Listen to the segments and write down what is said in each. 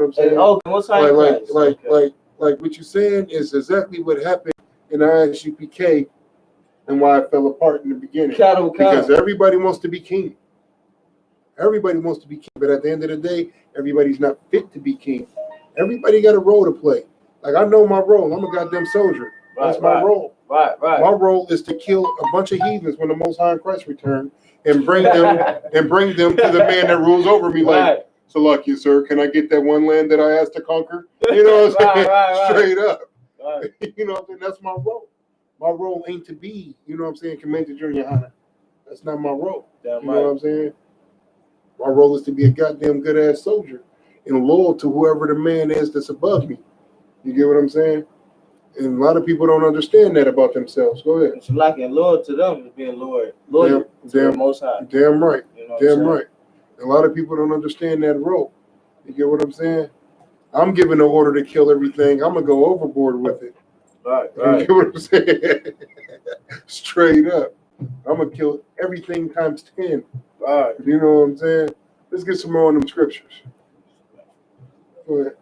I'm saying? Okay, most high like what you're saying is exactly what happened in I.S.U.P.K. and why it fell apart in the beginning. Because everybody wants to be king. Everybody wants to be king, but at the end of the day, everybody's not fit to be king. Everybody got a role to play. Like, I know my role. I'm a goddamn soldier. That's my role. Right. My role is to kill a bunch of heathens when the Most High in Christ return and bring them to the man that rules over me. Like, so lucky, sir, can I get that one land that I asked to conquer? You know what I'm saying? Straight up. You know what I'm saying? That's my role. My role ain't to be, you know what I'm saying, Commander GEN.YAHANNA. That's not my role. You know what I'm saying? My role is to be a goddamn good-ass soldier and loyal to whoever the man is that's above me. You get what I'm saying? And a lot of people don't understand that about themselves. Go ahead. It's like and loyal to them is being loyal to the Most High. Damn right. You know damn right. A lot of people don't understand that role. You get what I'm saying? I'm giving an order to kill everything. I'm going to go overboard with it. Right. You get what I'm saying? Straight up. I'm going to kill everything times 10. Right. You know what I'm saying? Let's get some more on them scriptures. Go ahead.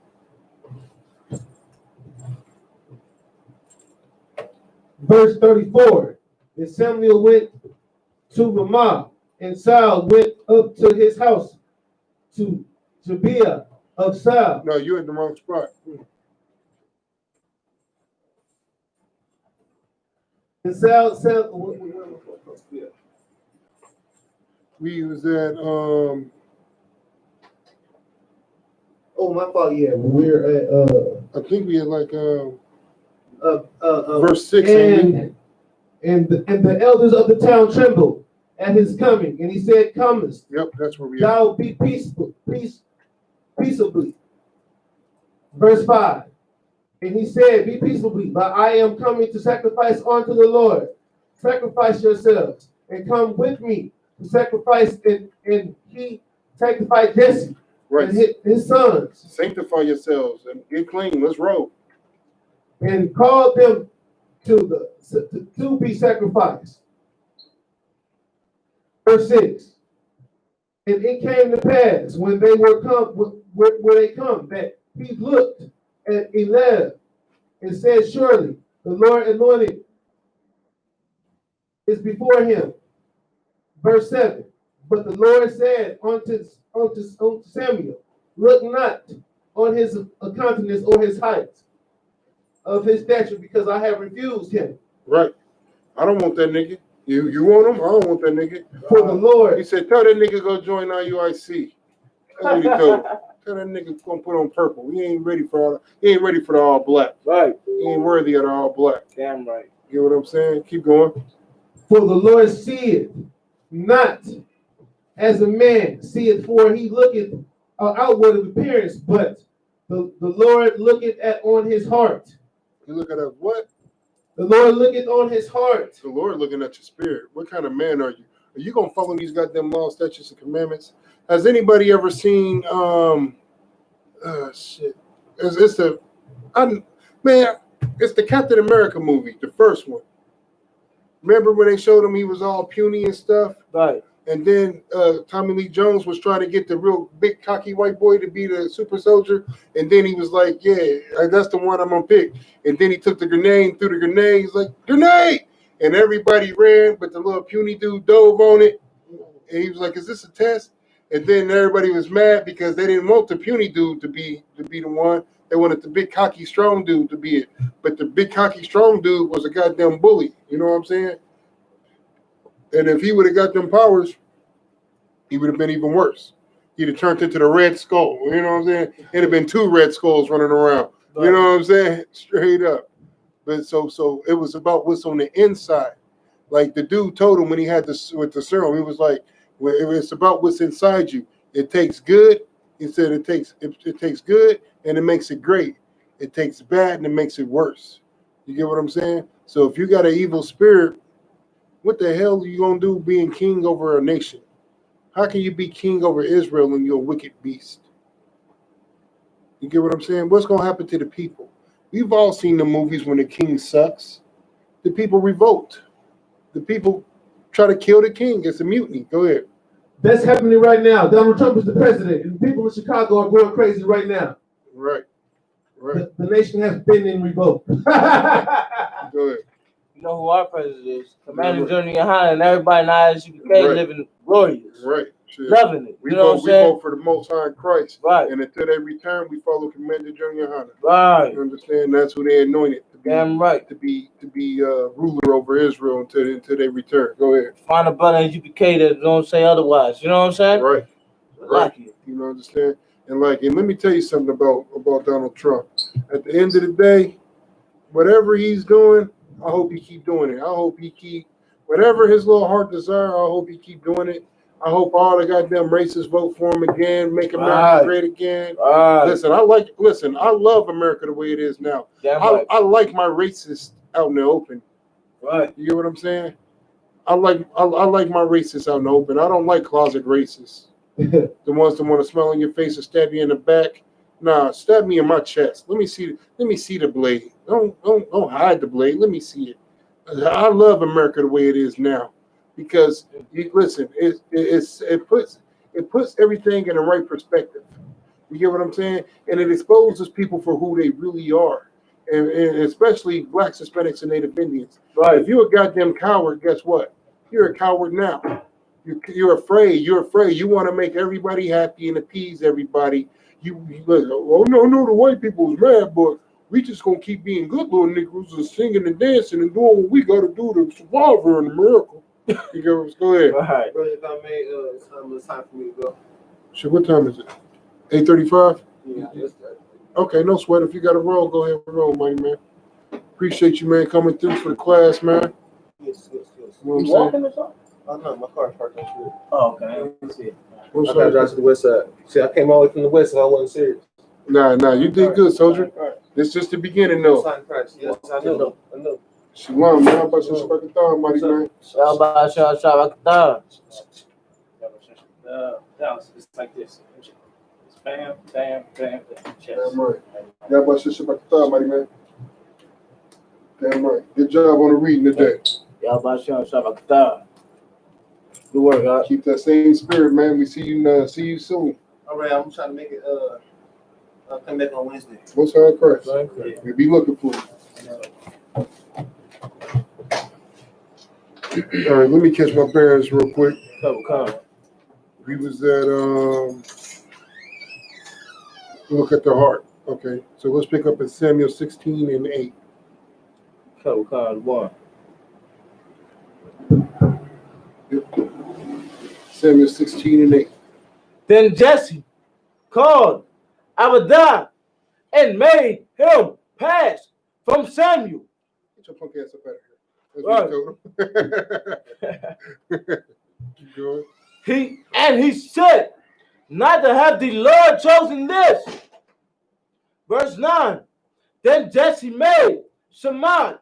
Verse 34. And Samuel went to Ramah, and Saul went up to his house to Gibeah of Saul. No, you're in the wrong spot. And Saul we was at oh, my fault. Yeah, we're at I think we had like verse 6. And the elders of the town trembled at his coming, and he said, "Comest Yep, that's where we thou be peaceably." Verse 5. And he said, "Be peaceably, but I am coming to sacrifice unto the Lord. Sacrifice yourselves, and come with me to sacrifice." And he sanctified Jesse and his sons. Sanctify yourselves and get clean. Let's roll. And called them to be sacrificed. Verse 6. And it came to pass when they were come, where they come, that he looked at Eliab and said, "Surely the Lord anointed is before him." Verse 7. But the Lord said unto Samuel, "Look not on his countenance or his height of his stature, because I have refused him." Right. I don't want that nigga. You want him? I don't want that nigga. For the Lord. He said, tell that nigga go join IUIC. That's what he told. Tell that nigga gonna put on purple. He ain't ready for the all black. Right. He ain't worthy of the all black. Damn right. You know what I'm saying? Keep going. For the Lord seeth not as a man seeth, for he looketh outward of appearance, but the Lord looketh on his heart. You look at what? The Lord looketh on his heart. The Lord looking at your spirit. What kind of man are you? Are you gonna follow these goddamn laws, statutes, and commandments? Has anybody ever seen shit? It's the Captain America movie, the first one. Remember when they showed him he was all puny and stuff? Right. And then Tommy Lee Jones was trying to get the real big cocky white boy to be the super soldier. And then he was like, yeah, that's the one I'm going to pick. And then he took the grenade and threw the grenade. He's like, grenade! And everybody ran, but the little puny dude dove on it. And he was like, is this a test? And then everybody was mad because they didn't want the puny dude to be the one. They wanted the big cocky strong dude to be it. But the big cocky strong dude was a goddamn bully. You know what I'm saying? And if he would have got them powers, he would have been even worse. He'd have turned into the Red Skull. You know what I'm saying? It'd have been 2 Red Skulls running around. You know what I'm saying? Straight up. But so it was about what's on the inside. Like the dude told him when he had this with the serum, he was like, well, it's about what's inside you. It takes good. He said it takes good and it makes it great. It takes bad and it makes it worse. You get what I'm saying? So if you got an evil spirit, what the hell are you going to do being king over a nation? How can you be king over Israel when you're a wicked beast? You get what I'm saying? What's going to happen to the people? We've all seen the movies when the king sucks. The people revolt. The people try to kill the king. It's a mutiny. Go ahead. That's happening right now. Donald Trump is the president, and people in Chicago are going crazy right now. Right. Right. The nation has been in revolt. Go ahead. You know who our president is? Commander GEN.YAHANNA, and everybody in I.S.U.P.K. living glorious. Right. Sure. Loving it. We You know what I'm saying? We vote for the Most High in Christ. Right. And until they return, we follow Commander GEN.YAHANNA. Right. You understand? That's who they anointed to be. Damn right. To be ruler over Israel until they return. Go ahead. Find a brother in I.S.U.P.K. that don't say otherwise. You know what I'm saying? Right. Like it. You know, understand? And let me tell you something about Donald Trump. At the end of the day, whatever he's doing, I hope he keep doing it. I hope he keep whatever his little heart desire. I hope he keep doing it. I hope all the goddamn racists vote for him again, make America great again. Listen, I love America the way it is now. I like my racists out in the open. Right. You get what I'm saying? I like my racists out in the open. I don't like closet racists. The ones that want to smell on your face and stab you in the back. Nah, stab me in my chest. Let me see the blade. Don't hide the blade. Let me see it. I love America the way it is now, because listen, it puts everything in the right perspective. You get what I'm saying? And it exposes people for who they really are, and especially blacks, Hispanics, and Native Indians. Right. If you're a goddamn coward, guess what? You're a coward now. You're afraid. You're afraid. You want to make everybody happy and appease everybody. You look, oh no, the white people is mad, but we just gonna keep being good little niggas and singing and dancing and doing what we gotta do to survive here in America. You go ahead. Right. Brother, if I may, it's time for me to go. Shit, what time is it? 8:35? Yeah, that's that. Okay, no sweat. If you got a roll, go ahead and roll, mighty man. Appreciate you, man, coming through for the class, man. Yes. You know what I'm You saying? walking or something? Oh no, my car's parked on street. Oh, okay. I didn't see it. What's I gotta drive to the west side. See, I came all the way from the west, so I wasn't serious. Nah, you did good, soldier. It's just the beginning, though. Yes, I know. Shalom, man. About to spend the time, mighty man. Shabbat. It's like this. It's bam, bam, bam, bam. Chest. Damn right. Yeah, about to spend the time, mighty man. Damn right. Good job on the reading today. Shabbat. Good work, God. Keep that same spirit, man. We see you soon. All right, I'm trying to make it. I'll come back on Wednesday. Most High Christ. Yeah. We'll be looking for you. All right, let me catch my bearings real quick. Come. We was at look at the heart. Okay, so let's pick up at Samuel 16:8. Come. One. Samuel 16:8. Then Jesse called Abadiah and made him pass from Samuel. Get your punk ass up out of here. That's what he told him. Keep going. He said, neither have the Lord chosen this. Verse 9. Then Jesse made Shammah.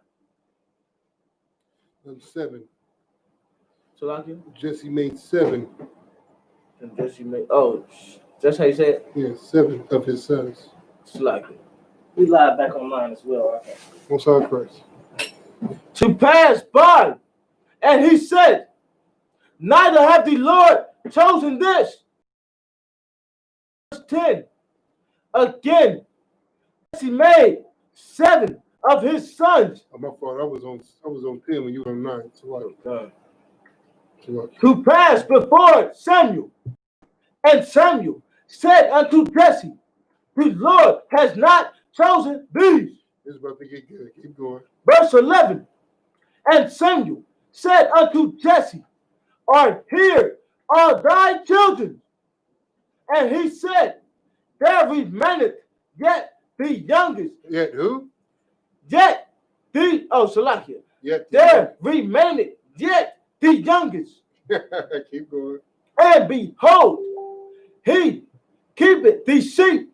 Number 7. So Jesse made 7. and Jesse made that's how you say it? Yeah, 7 of his sons. Slacky. We live back online as well. Okay. Most High Christ. To pass by. And he said, neither have the Lord chosen this. Verse 10. Again, Jesse made 7 of his sons. Oh, my fault. I was on 10 when you were on 9. So To pass before Samuel. And Samuel said unto Jesse, the Lord has not chosen these. it's about to get good. Keep going. Verse 11. And Samuel said unto Jesse, here are thy children. And he said, there remaineth yet the youngest. Yet who? Yet the, Salakia. Yet There remaineth yet the youngest. Keep going. And behold, he keepeth the sheep.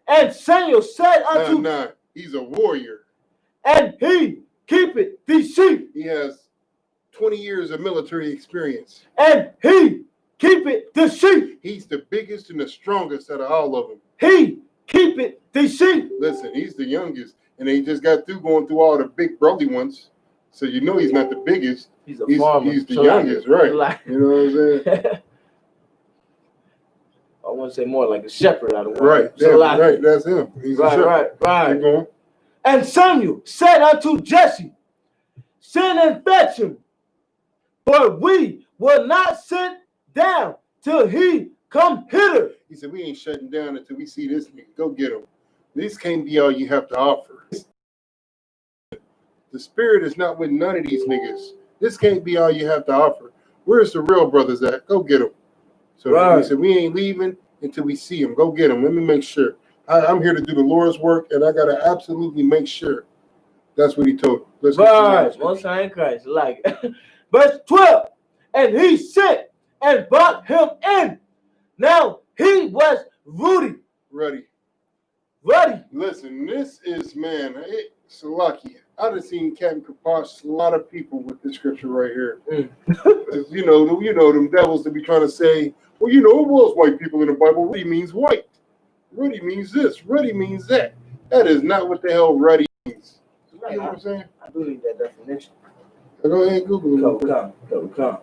And Samuel said unto Nah, he's a warrior. And he keepeth the sheep. He has 20 years of military experience. And he keepeth the sheep. He's the biggest and the strongest out of all of them. He keepeth the sheep. Listen, he's the youngest, and he just got through going through all the big brotherly ones. So you know he's not the biggest. He's a farmer. He's the youngest, right? You know what I'm saying? I want to say more like a shepherd out of one. Right, yeah, Salakia. right. That's him. He's a Right, shepherd. right. Keep going. And Samuel said unto Jesse, send and fetch him, for we will not sit down till he come hither. He said, we ain't shutting down until we see this nigga. Go get him. This can't be all you have to offer. The spirit is not with none of these niggas. This can't be all you have to offer. Where's the real brothers at? Go get them. So Right. he said, we ain't leaving until we see them. Go get them. Let me make sure. I'm here to do the Lord's work, and I got to absolutely make sure. That's what he told him. Let's Right. Most High in Christ. Like verse 12. And he sent and brought him in. Now he was ruddy. Ready. Ready. Listen, this is, man, Salakia. I done seen Captain Kaposh a lot of people with this scripture right here. you know, them devils that be trying to say, well, you know, it was white people in the Bible. Ruddy means white. Ruddy means this. Ruddy means that. That is not what the hell ruddy means. You know what I'm saying? I do need that definition. Go ahead, Google it. Come.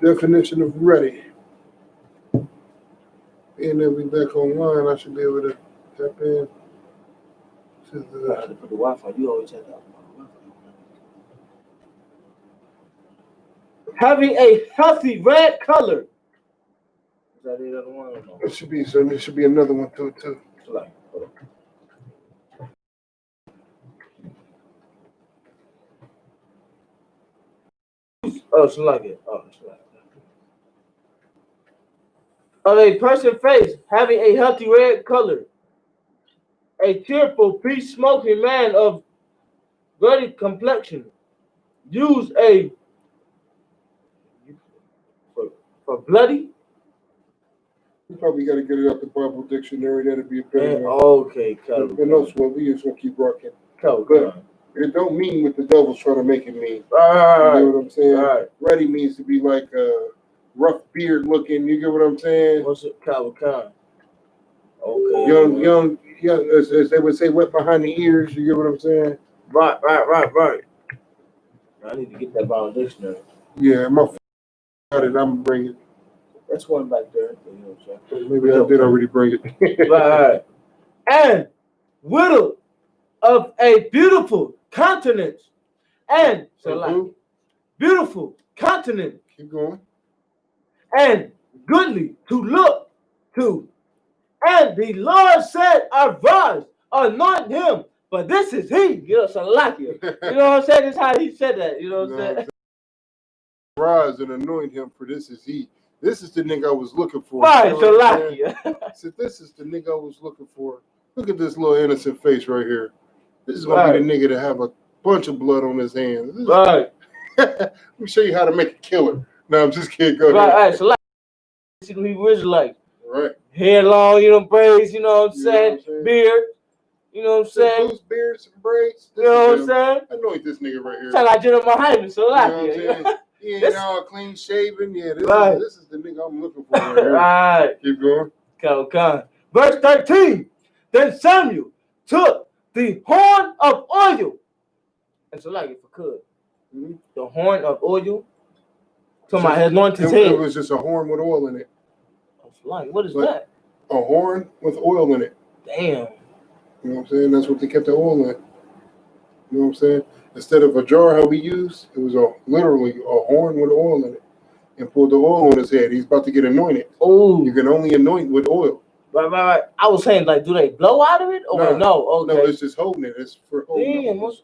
Definition of ready. And then we back online. I should be able to tap in. I had to put the Wi-Fi. You always have that. Having a healthy red color. Is that the other one or no? It should be so. There should be another one too. Like, oh, it's like it. Oh, it's like it. Of a person's face having a healthy red color, a cheerful, peace-smoking man of ruddy complexion, use a for bloody. You probably got to get it up the Bible dictionary. That'd be a better one. Okay, But no sweat. We just gonna keep rocking. But But it don't mean what the devil's trying to make it mean. all You know what I'm saying? right. Ready means to be like rough beard looking. You get what I'm saying? What's it? Calvin. Okay. Young, as they would say, wet behind the ears. You get what I'm saying? Right. I need to get that Bible dictionary. Yeah, my got it. I'm gonna bring it. That's one back there. You know what I'm saying? Maybe I did already bring it. Right. And widow of a beautiful countenance, and so like beautiful countenance, Keep going. and goodly to look to. And the Lord said, arise, anoint him, for this is he. You know, Salakia. You know what I'm saying? This is how he said that. You know what I'm saying? Rise and anoint him, for this is he. This is the nigga I was looking for. Right, You know what I'm saying? Salakia. I said, this is the nigga I was looking for. Look at this little innocent face right here. This is gonna be the nigga to have a bunch of blood on his hands. Right. Let me show you how to make a killer. No, I'm just kidding. Go Right, ahead. all right, so like, see the Hebrew Israelite. Right. Hair long, you know, braids, you know what I'm You know saying? what I'm saying? Beard, you know what I'm saying? Loose beard, some braids. You know what I'm saying? Anoint this nigga right here. Sound like General Muhammad, so You know like what I'm saying? He ain't This- all clean shaven. Yeah, Right. this is the nigga I'm looking for right here. Right. Keep going. Come. Verse 13. Then Samuel took the horn of oil. And so like if I could. Mhm. The horn of oil. To my anointed his It head. was just a horn with oil in it. I was like, what is But- that? A horn with oil in it. Damn. You know what I'm saying? That's what they kept the oil in. You know what I'm saying? Instead of a jar, how we use, it was literally a horn with oil in it. And poured the oil on his head. He's about to get anointed. Oh. You can only anoint with oil. Right. I was saying, like, do they blow out of it? Or no? Okay. No, it's just holding it. It's for holding Damn, it.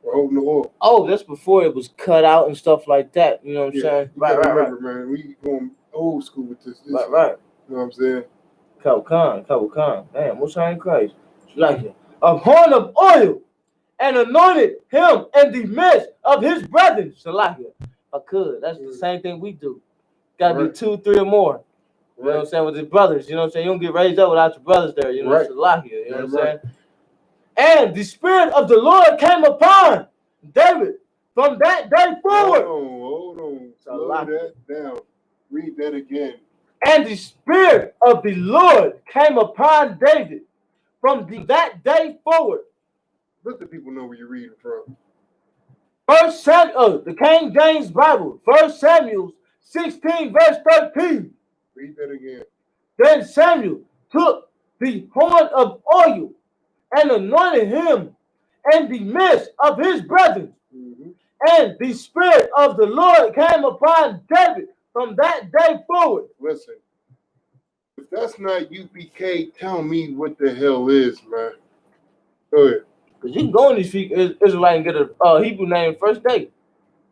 For holding the oil. Oh, that's before it was cut out and stuff like that. You know what I'm Yeah, saying? you gotta Right. remember, man. We going old school with this. Right. You know what I'm saying? Khan. Damn, what's in Christ? Like it. A horn of oil, and anointed him in the midst of his brethren. Salakia. I could. That's the same thing we do. Gotta be 2, 3 or more. You know what I'm saying? With his brothers. You know what I'm saying? You don't get raised up without your brothers there. You know what I'm saying? You know what I'm saying? And the Spirit of the Lord came upon David from that day forward. Hold on. Slow that down. Read that again. And the Spirit of the Lord came upon David from that day forward. Let the people know where you're reading from. First Samuel, the King James Bible, 1 Samuel 16, verse 13. Read that again. Then Samuel took the horn of oil and anointed him in the midst of his brethren. And the Spirit of the Lord came upon David from that day forward. Listen, if that's not UPK, tell me what the hell is, man. Go ahead. Because you can go in these Israelite and get a Hebrew name first day.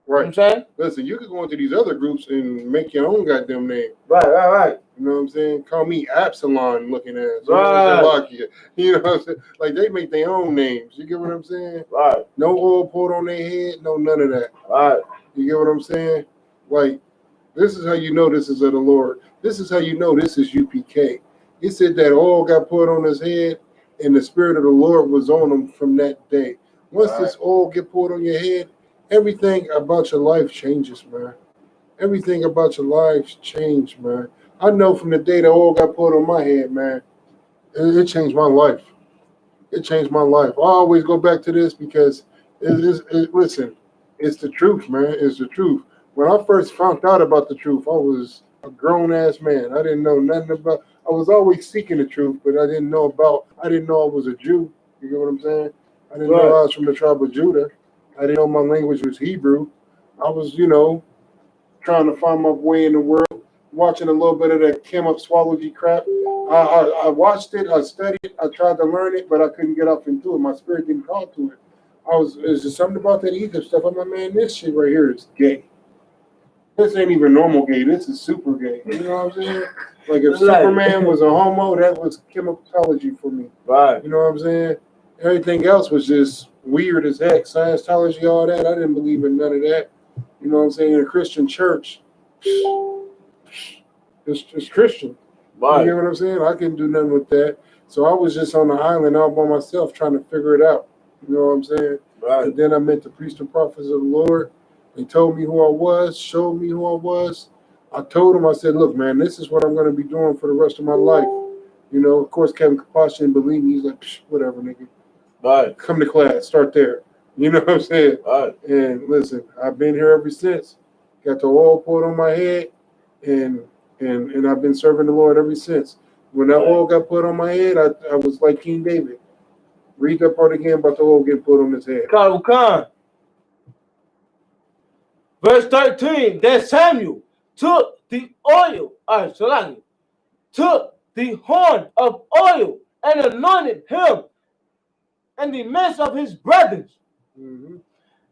Right. You know what I'm saying? Listen, you can go into these other groups and make your own goddamn name. Right. You know what I'm saying? Call me Absalom looking ass. Right. You know what I'm saying? Like they make their own names. You get what I'm saying? Right. No oil poured on their head, no none of that. Right. You get what I'm saying? Like, this is how you know this is of the Lord. This is how you know this is UPK. He said that oil got poured on his head and the Spirit of the Lord was on him from that day. Once this oil get poured on your head, everything about your life changes, man. Everything about your life changed, man. I know from the day the oil got poured on my head, man, it changed my life. It changed my life. I always go back to this because, listen, it's the truth, man. It's the truth. When I first found out about the truth, I was a grown-ass man. I didn't know nothing about, I was always seeking the truth, but I didn't know I was a Jew. You get what I'm saying? I didn't know I was from the tribe of Judah. I didn't know my language was Hebrew. I was, trying to find my way in the world, watching a little bit of that Kim Up Swallowgy crap. I watched it, I studied it, I tried to learn it, but I couldn't get up into it. My spirit didn't call to it. There's just something about that Egypt stuff. I'm like, man, this shit right here is gay. This ain't even normal gay. This is super gay. You know what I'm saying? Like if Superman was a homo, that was chemicology for me. Right. You know what I'm saying? Everything else was just weird as heck. Scientology, all that. I didn't believe in none of that. You know what I'm saying? In a Christian church, it's Christian. Right. You get what I'm saying? I couldn't do nothing with that. So I was just on the island all by myself trying to figure it out. You know what I'm saying? Right. And then I met the priests and prophets of the Lord. They told me who I was, showed me who I was. I told them, I said, look, man, this is what I'm going to be doing for the rest of my life. You know, of course, Kevin Kapash didn't believe me. He's like, whatever, nigga. Right. Come to class, start there. You know what I'm saying? Right. And listen, I've been here ever since. Got the oil poured on my head, and I've been serving the Lord ever since. When that oil got put on my head, I was like King David. Read that part again about the oil getting put on his head. Khan. Verse 13, then Samuel took the oil, took the horn of oil and anointed him in the midst of his brethren. Mm-hmm.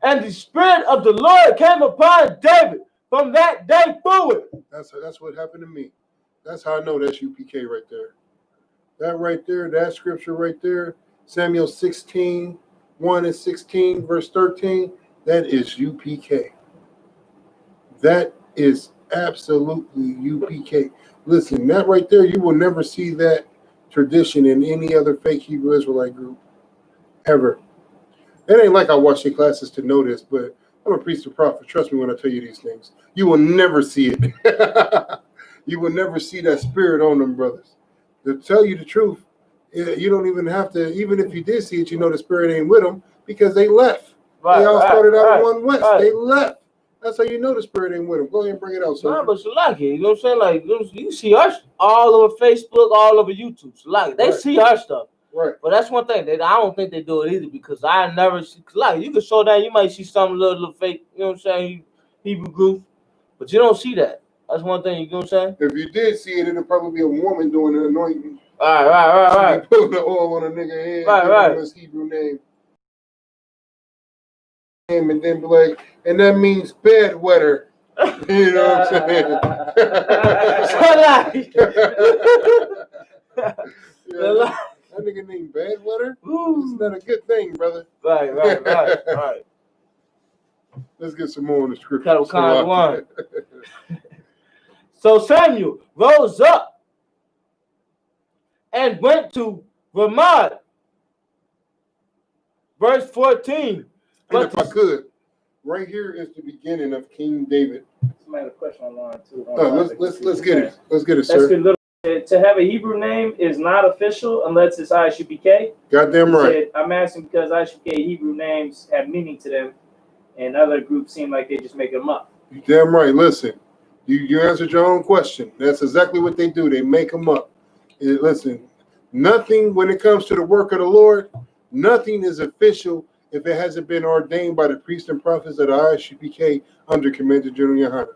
And the Spirit of the Lord came upon David from that day forward. That's what happened to me. That's how I know that's UPK right there. That right there, that scripture right there, Samuel 16, 1 and 16, verse 13, that is UPK. That is absolutely UPK. Listen, that right there, you will never see that tradition in any other fake Hebrew Israelite group. Ever. It ain't like I watch your classes to know this, but I'm a priest and prophet. Trust me when I tell you these things. You will never see it. You will never see that spirit on them, brothers. To tell you the truth, you don't even have to, even if you did see it, you know the spirit ain't with them because they left. Right, they all started out in one West. Right. They left. That's how you know the spirit ain't with them. Go ahead and bring it out. Nah, but Shalaki, you know what I'm saying? Like, you see our all over Facebook, all over YouTube. Shalaki, they see our stuff. Right. But that's one thing. I don't think they do it either because I never see. Like, you can show down, you might see some little fake, you know what I'm saying, Hebrew group, but you don't see that. That's one thing, you know what I'm saying? If you did see it, it'd probably be a woman doing an anointing. Right. Putting the oil on a nigga head, giving him his Hebrew name. And then be like, and that means bedwetter. You know what I'm saying? That nigga named Bedwetter? It's not a good thing, brother. Right. Let's get some more on the scripture. So Samuel rose up and went to Ramah. Verse 14. And if I could, right here is the beginning of King David. Somebody had a question online too. Let's get it. Let's get it, sir. To have a Hebrew name is not official unless it's I.S.U.P.K. Goddamn right. I'm asking because I.S.U.P.K. Hebrew names have meaning to them, and other groups seem like they just make them up. Damn right. Listen, You answered your own question. That's exactly what they do. They make them up. And listen, nothing when it comes to the work of the Lord, nothing is official if it hasn't been ordained by the priests and prophets of the I.S.U.P.K under Commander General Yohanna.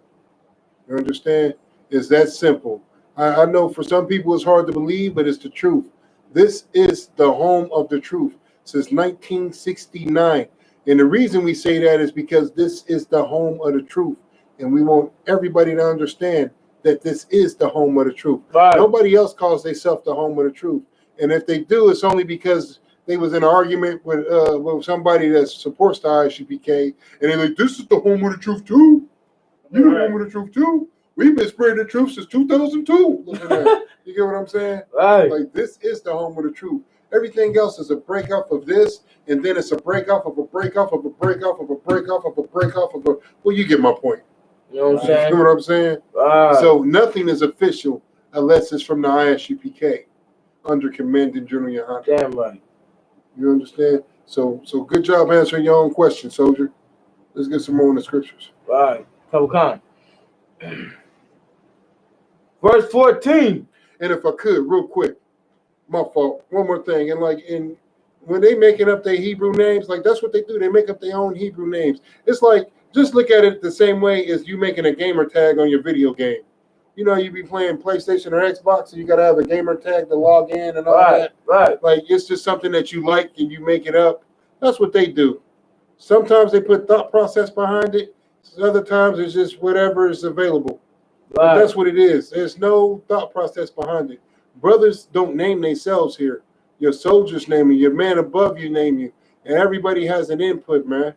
You understand? It's that simple. I know for some people it's hard to believe, but it's the truth. This is the home of the truth since 1969. And the reason we say that is because this is the home of the truth. And we want everybody to understand that this is the home of the truth. Right. Nobody else calls themselves the home of the truth. And if they do, it's only because they was in an argument with somebody that supports the I.S.U.P.K. And they're like, this is the home of the truth too. You're the home of the truth too. We've been spreading the truth since 2002. Look at that. You get what I'm saying? Right. Like, this is the home of the truth. Everything else is a break off of this, and then it's a break off of a break off of a break off of a break off of a break off of a. Well, you get my point. You know what I'm saying? You know what I'm saying? Right. So nothing is official unless it's from the I.S.U.P.K. under Commanding General Yohanna. Damn right. You understand? So good job answering your own question, soldier. Let's get some more in the scriptures. Right. Couple Khan. Verse 14. And if I could, real quick, my fault. One more thing, and when they making up their Hebrew names, like that's what they do. They make up their own Hebrew names. It's like just look at it the same way as you making a gamer tag on your video game. You know, you be playing PlayStation or Xbox, and you gotta have a gamer tag to log in and all that. Right. Like it's just something that you like and you make it up. That's what they do. Sometimes they put thought process behind it. Other times it's just whatever is available. But that's what it is. There's no thought process behind it. Brothers don't name themselves here. Your soldiers name you. Your man above you name you. And everybody has an input, man.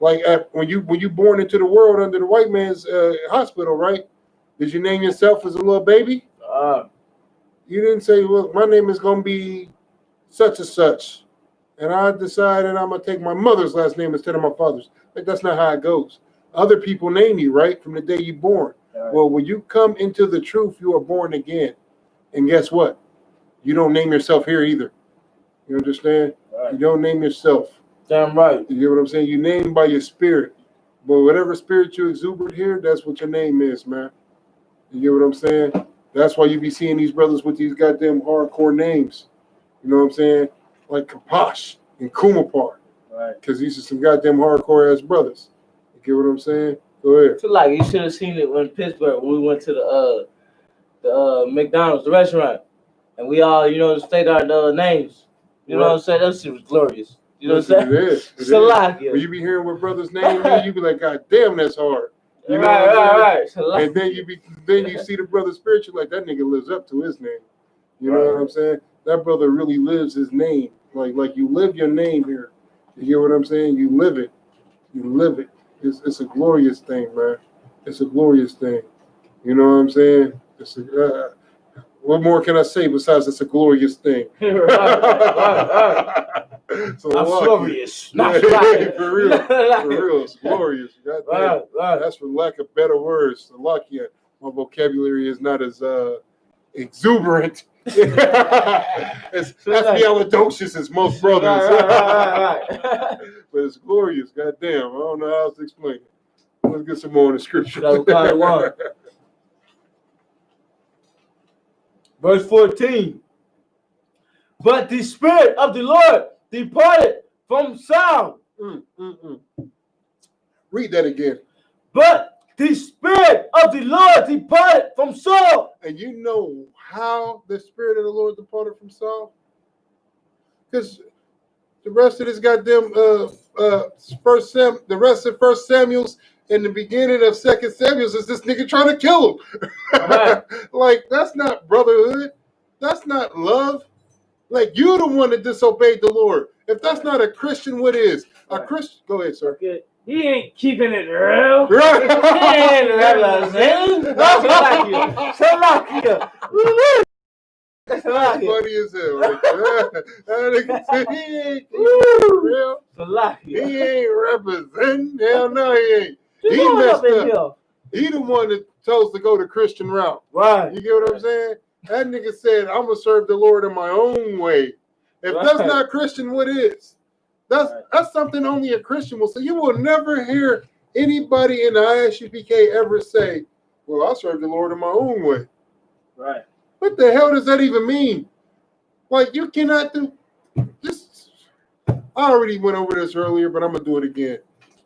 Like when you born into the world under the white man's hospital, right? Did you name yourself as a little baby? You didn't say, look, my name is going to be such and such. And I decided I'm going to take my mother's last name instead of my father's. Like, that's not how it goes. Other people name you, right, from the day you're born. Right. Well, when you come into the truth, you are born again. And guess what? You don't name yourself here either. You understand? Right. You don't name yourself. Damn right. You get what I'm saying? You name by your spirit. But whatever spirit you exuberate here, that's what your name is, man. You get what I'm saying? That's why you be seeing these brothers with these goddamn hardcore names. You know what I'm saying? Like Kapash and Kumapar. Right. Because these are some goddamn hardcore ass brothers. You get what I'm saying? Go ahead. So like you should have seen it when Pittsburgh when we went to the McDonald's, the restaurant, and we all, you know, stated our names. You know what I'm saying? That shit was glorious. You know what I'm saying? It is. Salakia. When you be hearing what brothers name you, you be like, God damn, that's hard. You know right. And then you see the brother spiritual, like that nigga lives up to his name. You know what I'm saying? That brother really lives his name. Like you live your name here. You hear what I'm saying? You live it. You live it. It's a glorious thing, man. It's a glorious thing. You know what I'm saying? It's what more can I say besides it's a glorious thing? right. So I'm glorious. Yeah, for real, it's glorious. Right. That's for lack of better words. So lucky, my vocabulary is not as exuberant. It's not theologocious as most brothers. Right. But it's glorious. Goddamn, I don't know how else to explain it. Let's get some more in the scripture. Verse 14. But the Spirit of the Lord departed from Saul. Read that again. But the Spirit of the Lord departed from Saul. And you know how the Spirit of the Lord departed from Saul? Because the rest of this goddamn the rest of 1 Samuel's and the beginning of 2 Samuel's is this nigga trying to kill him. Right. Like, that's not brotherhood. That's not love. Like, you're the one that disobeyed the Lord. If that's not a Christian, what is? A Christian? Go ahead, sir. Okay. He ain't keeping it real. Right. That's funny as hell. Right? That nigga said he ain't keeping it real. He ain't representing. Hell no, he ain't. He messed up. He the one that chose to go the Christian route. Right. You get what I'm saying? That nigga said, I'm going to serve the Lord in my own way. If that's not Christian, what is? That's something only a Christian will say. You will never hear anybody in the I.S.U.P.K. ever say, Well, I serve the Lord in my own way. Right. What the hell does that even mean? Like, you cannot do this. I already went over this earlier, but I'm gonna do it again.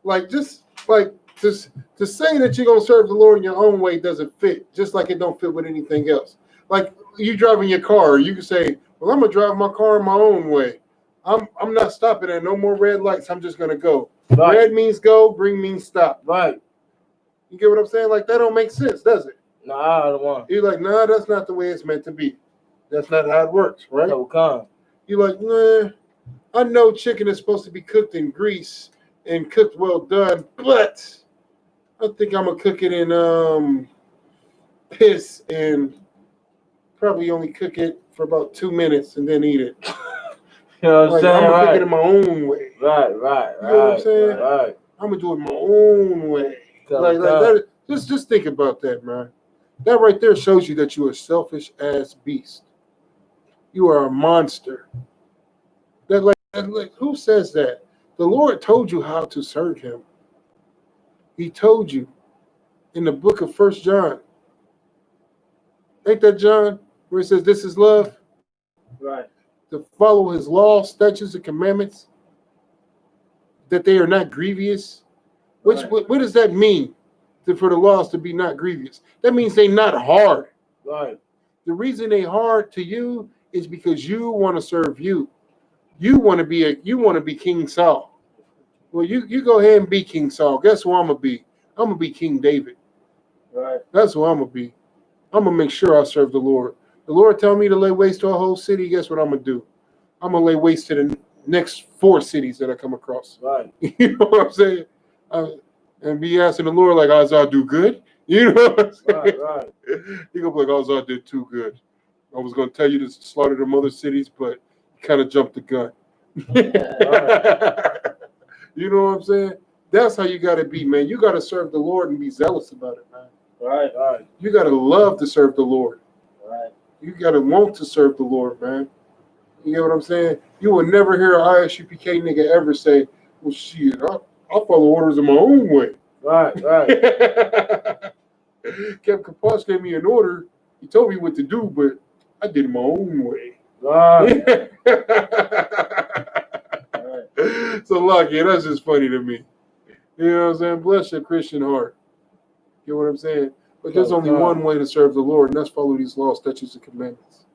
Like, just to say that you're gonna serve the Lord in your own way doesn't fit, just like it don't fit with anything else. Like, you driving your car, you can say, well, I'm gonna drive my car in my own way. I'm not stopping at no more red lights. I'm just gonna go. Right. Red means go, green means stop. Right. You get what I'm saying? Like, that don't make sense, does it? Nah, I don't want. You're like, nah, that's not the way it's meant to be. That's not how it works, right? Double con. You're like, nah, I know chicken is supposed to be cooked in grease and cooked well done, but I think I'm gonna cook it in piss and probably only cook it for about 2 minutes and then eat it. You know what I'm Like, saying? I'm gonna cook Right. it in my own way. Right. You know what I'm saying? Right. I'm gonna do it my own way. Like that. Just think about that, man. That right there shows you that you're a selfish ass beast. You are a monster. Like who says that? The Lord told you how to serve Him. He told you in the book of 1 John. Ain't that John? Where it says this is love? Right. To follow His laws, statutes, and commandments, that they are not grievous. What does that mean? For the laws to be not grievous. That means they're not hard. Right. The reason they hard to you is because you want to serve you. You want to be King Saul. Well, you go ahead and be King Saul. Guess who I'm gonna be? I'm gonna be King David. Right. That's who I'm gonna be. I'm gonna make sure I serve the Lord. The Lord tell me to lay waste to a whole city. Guess what I'm gonna do? I'm gonna lay waste to the next 4 cities that I come across. Right. You know what I'm saying? And be asking the Lord like, "How's I do good?" You know what I'm saying? Right. He gonna be like, "How's I did too good." I was gonna tell you to slaughter them other cities, but you kind of jumped the gun. You know what I'm saying? That's how you gotta be, man. You gotta serve the Lord and be zealous about it, man. Right. You gotta love to serve the Lord. Right. You gotta want to serve the Lord, man. You get what I'm saying? You will never hear an I.S.U.P.K nigga ever say, "Well, shit, I'll follow orders in my own way." Right. Captain Capoche gave me an order. He told me what to do, but I did it my own way. Right. So, Lucky, that's just funny to me. You know what I'm saying? Bless your Christian heart. You know what I'm saying? But there's only one way to serve the Lord, and that's follow these laws, statutes, and commandments.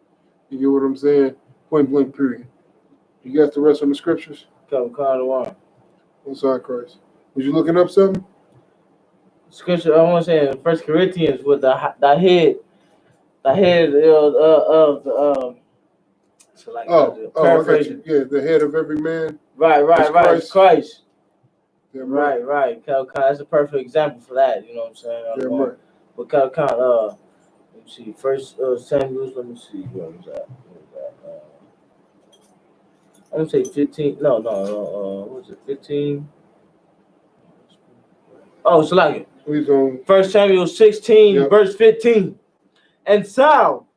You get what I'm saying? Point blank, period. You got the rest on the scriptures? Double con one. Inside Christ. Was you looking up something? Scripture, I want to say in 1 Corinthians with the head of the so like paraphrasing. Yeah, the head of every man. Right. Christ. Yeah, Right. That's a perfect example for that. You know what I'm saying? Yeah, right. But let me see. First Samuel. Let me see. Where was that? I'm gonna say 15. No. What was it? 15. Oh, so like it. 1 Samuel 16, verse 15. And Saul,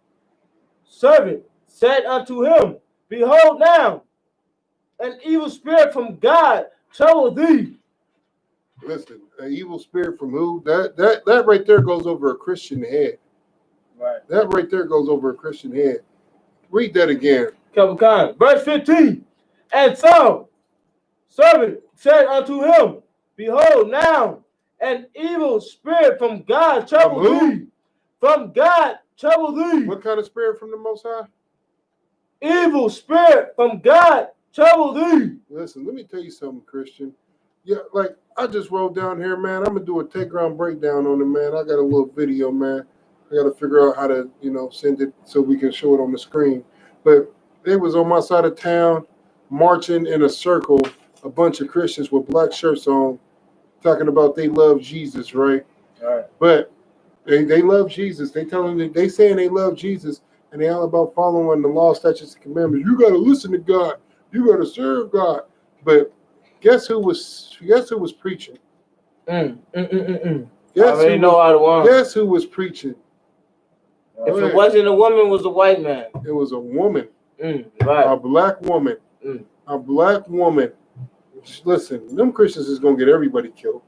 servant, said unto him, Behold now, an evil spirit from God trouble thee. Listen, an evil spirit from who? That right there goes over a Christian head. Right. That right there goes over a Christian head. Read that again. Verse 15. And Saul, servant, said unto him, Behold now, an evil spirit from God trouble thee. From God trouble thee. What kind of spirit from the Most High? Evil spirit from God trouble thee. Listen, let me tell you something, Christian. Yeah, like I just wrote down here, man. I'm gonna do a take ground breakdown on it, man. I got a little video, man. I gotta figure out how to, send it so we can show it on the screen. But they was on my side of town marching in a circle, a bunch of Christians with black shirts on, talking about they love Jesus, right? All right. But they love Jesus. They saying they love Jesus, and they all about following the law, statutes, and commandments. You gotta listen to God. You gotta serve God. But guess who was preaching? I already know how to want. Guess who was preaching? If it wasn't a woman, it was a white man. It was a woman. Right. A black woman. A black woman. Listen, them Christians is gonna get everybody killed.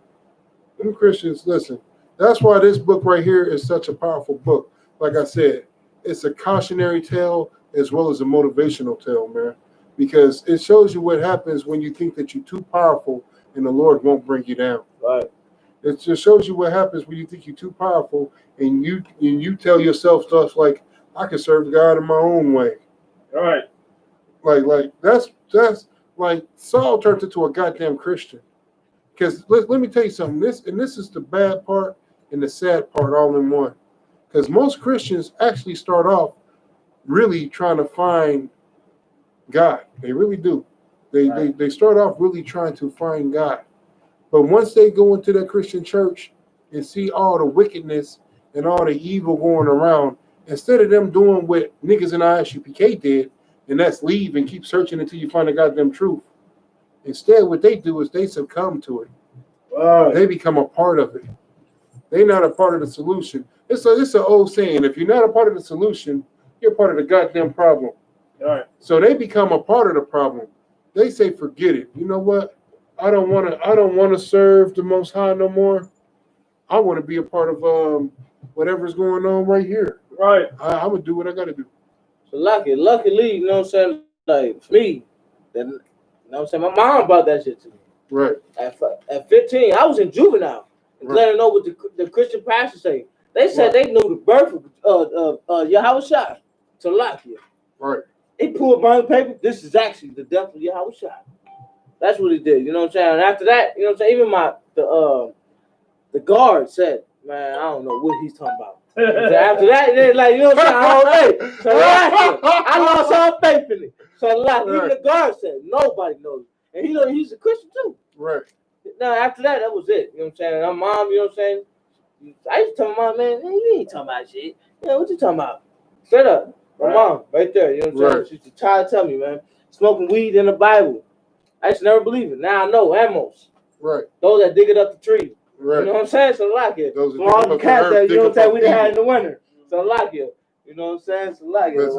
Them Christians, listen. That's why this book right here is such a powerful book. Like I said, it's a cautionary tale as well as a motivational tale, man, because it shows you what happens when you think that you're too powerful and the Lord won't bring you down. Right. It just shows you what happens when you think you're too powerful and you tell yourself stuff like, I can serve God in my own way. All right. Like that's like Saul turned into a goddamn Christian. Because let me tell you something. This is the bad part and the sad part all in one. Because most Christians actually start off really trying to find God. They really do. They start off really trying to find God. But once they go into that Christian church and see all the wickedness and all the evil going around, instead of them doing what niggas in I.S.U.P.K did, and that's leave and keep searching until you find the goddamn truth. Instead, what they do is they succumb to it. Right. They become a part of it. They're not a part of the solution. It's an old saying, if you're not a part of the solution, you're part of the goddamn problem. All right. So they become a part of the problem. They say, forget it. You know what? I don't want to serve the Most High no more. I want to be a part of whatever's going on right here. Right. I'm gonna do what I gotta do. So luckily, you know what I'm saying? Like for me, then you know what I'm saying? My mom brought that shit to me. Right. At 15, I was in juvenile. And glad to know what the Christian pastors say. They said they knew the birth of Yahushua to Lakia. Right. He pulled brown paper. This is actually the death of Yahushua. That's what he did. You know what I'm saying? And after that, you know what I'm saying? Even the guard said, man, I don't know what he's talking about. After that, they like, you know what I'm saying? So I lost all faith in it. So even the guard said, nobody knows. And he's a Christian too. Right. Now after that was it. You know what I'm saying? And my mom, you know what I'm saying? I used to tell my mom, man, you ain't talking about shit. You know what you talking about? Straight up. My mom, right there. You know what I'm saying? She used to try to tell me, man, smoking weed in the Bible. I used to never believe it. Now I know, Amos. Right. Those that dig it up the tree. Right. You know what I'm saying? So like it. Those all the cats that, you know what I'm saying, we done had in the winter. So like it. You know what I'm saying? So like it.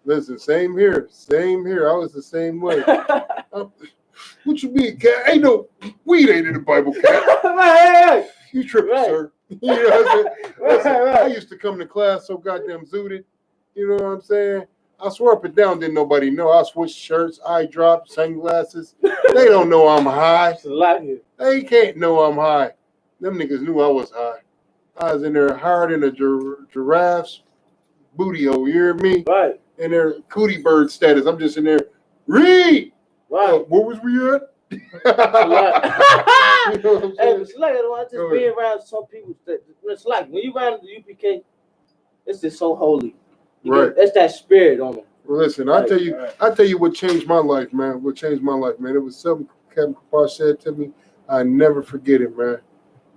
Listen, same here. I was the same way. What you mean, cat? Ain't no weed ain't in the Bible, cat. Hey. You tripping, sir. You know what I'm saying? Listen, I used to come to class so goddamn zooted. You know what I'm saying? I swear up and down, didn't nobody know. I switched shirts, eye drops, sunglasses. They don't know I'm high. They can't know I'm high. Them niggas knew I was high. I was in there higher than a giraffe's booty hole. You hear me? Right. In their cootie bird status. I'm just in there. Read. Right. Where was we at? Hey, but it's like I just being around some people that it's like when you around the UPK, it's just so holy. Right. That's that spirit on them. Well, listen, I tell you what changed my life, man. What changed my life, man. It was something Captain Kapar said to me. I never forget it, man.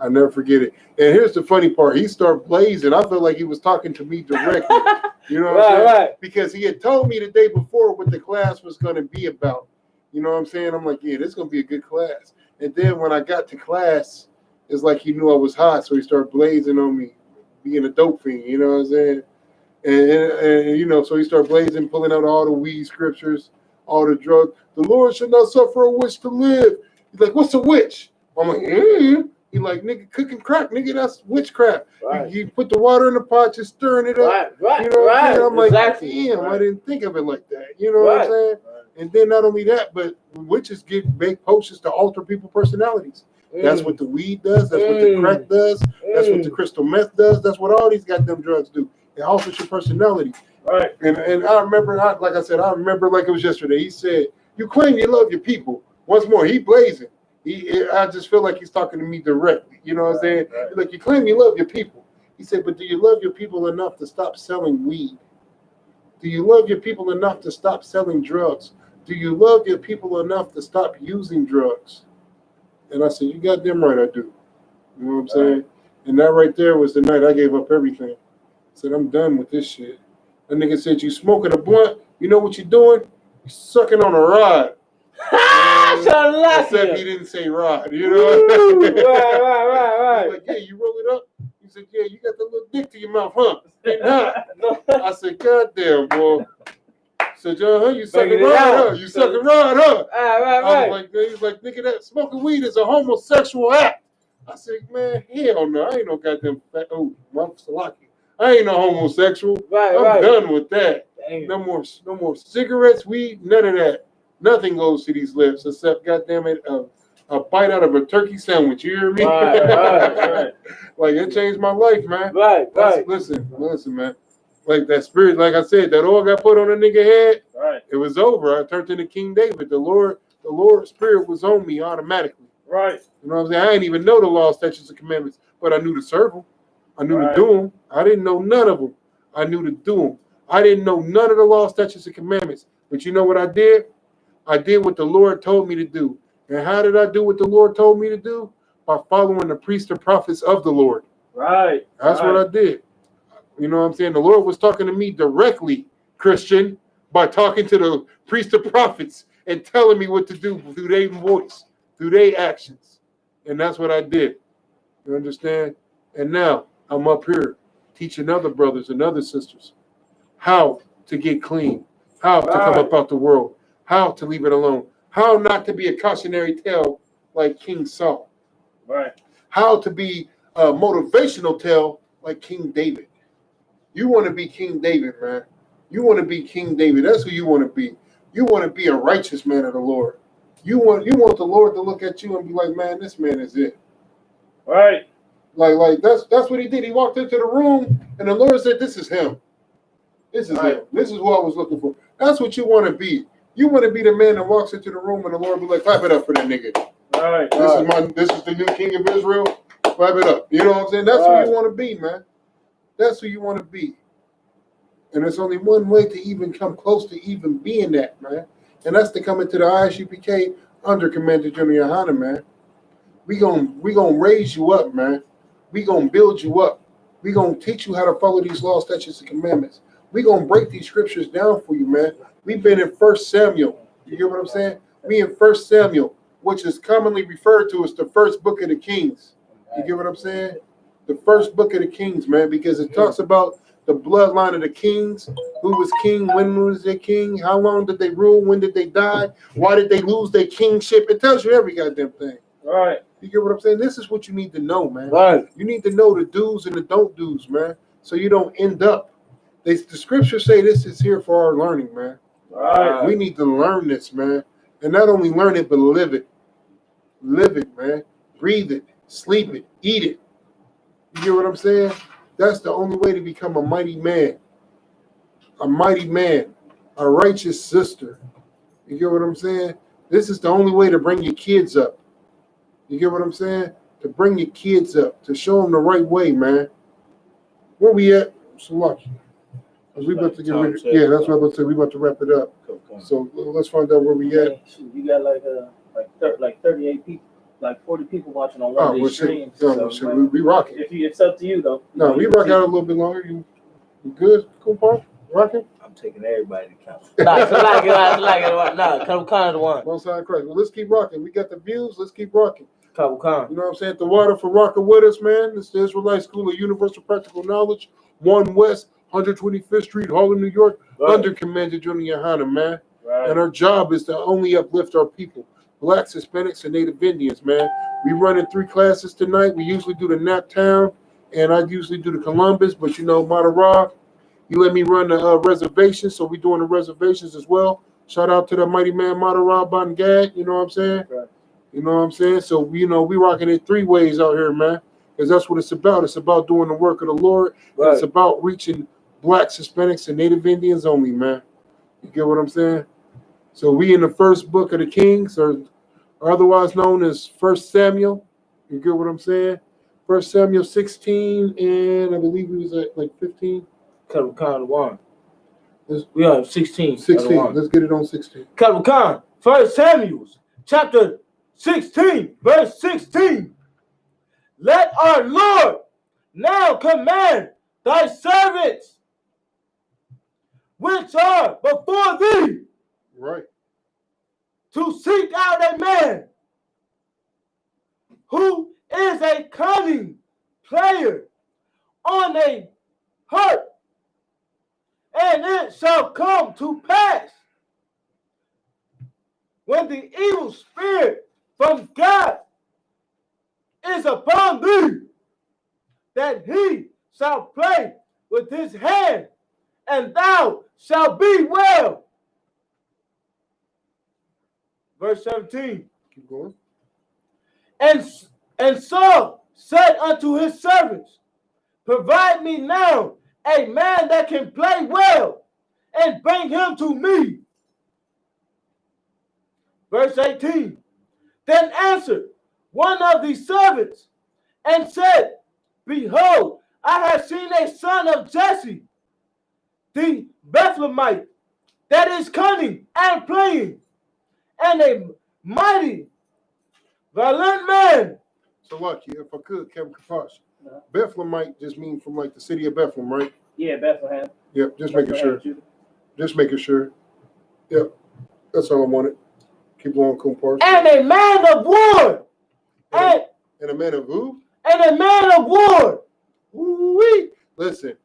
I never forget it. And here's the funny part. He started blazing. I felt like he was talking to me directly. You know what I'm saying? Right. Because he had told me the day before what the class was going to be about. You know what I'm saying? I'm like, yeah, this is going to be a good class. And then when I got to class, it's like he knew I was hot, so he started blazing on me, being a dope fiend. You know what I'm saying? And you know, so he started blazing, pulling out all the weed scriptures, all the drugs. The Lord should not suffer a witch to live. He's like, what's a witch? I'm like, He's like, nigga, cooking crack, nigga, that's witchcraft. Right. You put the water in the pot, just stirring it up. Right. You know what I'm saying? I'm like, damn, I didn't think of it like that. You know what I'm saying? And then not only that, but witches make potions to alter people's personalities. That's what the weed does. That's what the crack does. That's what the crystal meth does. That's what all these goddamn drugs do. It alters your personality. Right. And I remember, like I said, I remember like it was yesterday. He said, you claim you love your people. Once more, he blazing. I just feel like he's talking to me directly. You know what I'm saying? Right. Like, you claim you love your people. He said, but do you love your people enough to stop selling weed? Do you love your people enough to stop selling drugs? Do you love your people enough to stop using drugs? And I said, you goddamn right I do. You know what I'm saying? And that right there was the night I gave up everything. I said, I'm done with this shit. That nigga said, you smoking a blunt? You know what you're doing? You're sucking on a rod. Except he didn't say rod, you know? Right. Like, yeah, you roll it up? He said, yeah, you got the little dick to your mouth, huh? I said, goddamn, boy. I said, John, you sucking rod, huh? You sucking rod, huh? Right. He's like, nigga, that smoking weed is a homosexual act. I said, man, hell no, I ain't no goddamn I ain't no homosexual. Right, I'm right. done with that. Damn. No more cigarettes, weed, none of that. Nothing goes to these lips except goddamn it, a bite out of a turkey sandwich. You hear me? Right. Like it changed my life, man. Right. Listen, man. Like that spirit, like I said, that oil got put on a nigga head. Right. It was over. I turned into King David. The Lord's spirit was on me automatically. Right. You know what I'm saying? I didn't even know the law, statutes, and commandments, but I knew to serve them. I knew to do them. I didn't know none of them. I knew to do them. I didn't know none of the law, statutes, and commandments. But you know what I did? I did what the Lord told me to do. And how did I do what the Lord told me to do? By following the priests and prophets of the Lord. Right. That's what I did. You know what I'm saying? The Lord was talking to me directly, Christian, by talking to the priests and prophets and telling me what to do through their voice, through their actions. And that's what I did. You understand? And now I'm up here teaching other brothers and other sisters how to get clean, how to come up out the world, how to leave it alone, how not to be a cautionary tale like King Saul, Right. how to be a motivational tale like King David. You want to be King David, man. You want to be King David. That's who you want to be. You want to be a righteous man of the Lord. You want the Lord to look at you and be like, man, this man is it. Right. Like that's what he did. He walked into the room and the Lord said, this is him. This is him. This is what I was looking for. That's what you want to be. You want to be the man that walks into the room and the Lord be like, clap it up for that nigga. Right. This is the new king of Israel. Clap it up. You know what I'm saying? That's who you want to be, man. That's who you want to be. And there's only one way to even come close to even being that, man. And that's to come into the I.S.U.P.K under Commander GEN.YAHANNA, man. We gonna raise you up, man. We gonna build you up. We gonna teach you how to follow these laws, statutes, and commandments. We gonna break these scriptures down for you, man. We've been in 1 Samuel. You get what I'm saying? We in 1 Samuel, which is commonly referred to as the first book of the Kings. You get what I'm saying? The first book of the Kings, man, because it talks about the bloodline of the kings, who was king, when was they king, how long did they rule, when did they die, why did they lose their kingship. It tells you every goddamn thing. Right. You get what I'm saying? This is what you need to know, man. Right. You need to know the do's and the don't do's, man, so you don't end up. The scriptures say this is here for our learning, man. Right. We need to learn this, man, and not only learn it, but live it. Live it, man. Breathe it, sleep it, eat it. You get what I'm saying? That's the only way to become a mighty man, a righteous sister. You get what I'm saying? This is the only way to bring your kids up. You get what I'm saying? To bring your kids up, to show them the right way, man. Where we at? So lucky. We about to get rid of, yeah, that's what I'm about to say. We about to wrap it up. So let's find out where we at. You got like 38 people, like 40 people watching on one of these streams. We rocking. It's up to you though. No, we rock out a little bit longer. You good? Cool, Paul? Rocking? I'm taking everybody to count. Nah, couple kind of the one. Most High Christ. Well, let's keep rocking. We got the views. Let's keep rocking. Couple kind. You know what I'm saying? The water for rocking with us, man. It's the Israelite School of Universal Practical Knowledge, 1 West, 125th Street, Harlem, New York, under Commander GEN.YAHANNA, man. Right. And our job is to only uplift our people, Blacks, Hispanics, and Native Indians, man. We run in 3 classes tonight. We usually do the Naptown, and I usually do the Columbus, but you know, Matarab, you let me run the reservations, so we're doing the reservations as well. Shout out to the mighty man Matarab Bangad, you know what I'm saying? Right. You know what I'm saying? So, you know, we rocking it 3 ways out here, man, because that's what it's about. It's about doing the work of the Lord. Right. It's about reaching Blacks, Hispanics, and Native Indians only, man. You get what I'm saying? So we in the first book of the Kings, or otherwise known as 1 Samuel. You get what I'm saying? 1 Samuel 16, and I believe we was at like 15. Couple kind of one. We are 16. 16. Let's get it on 16. Couple kind. 1 Samuel, chapter 16, verse 16. Let our Lord now command thy servants which are before thee, right, to seek out a man who is a cunning player on a harp, and it shall come to pass when the evil spirit from God is upon thee, that he shall play with his hand, and thou shalt be well. Verse 17. Keep going. And Saul said unto his servants, provide me now a man that can play well, and bring him to me. Verse 18. Then answered one of the servants and said, behold, I have seen a son of Jesse, the Bethlehemite, that is cunning and playing, and a mighty, violent man. So lucky, if I could, Kevin Kafash. Bethlehemite just mean from like the city of Bethlehem, right? Yeah, Bethlehem. Yep, just making sure. Judah. Just making sure. Yep, that's all I wanted. Keep going, Kumpar. And a man of war. And a man of who? And a man of war. Woo-wee. Listen,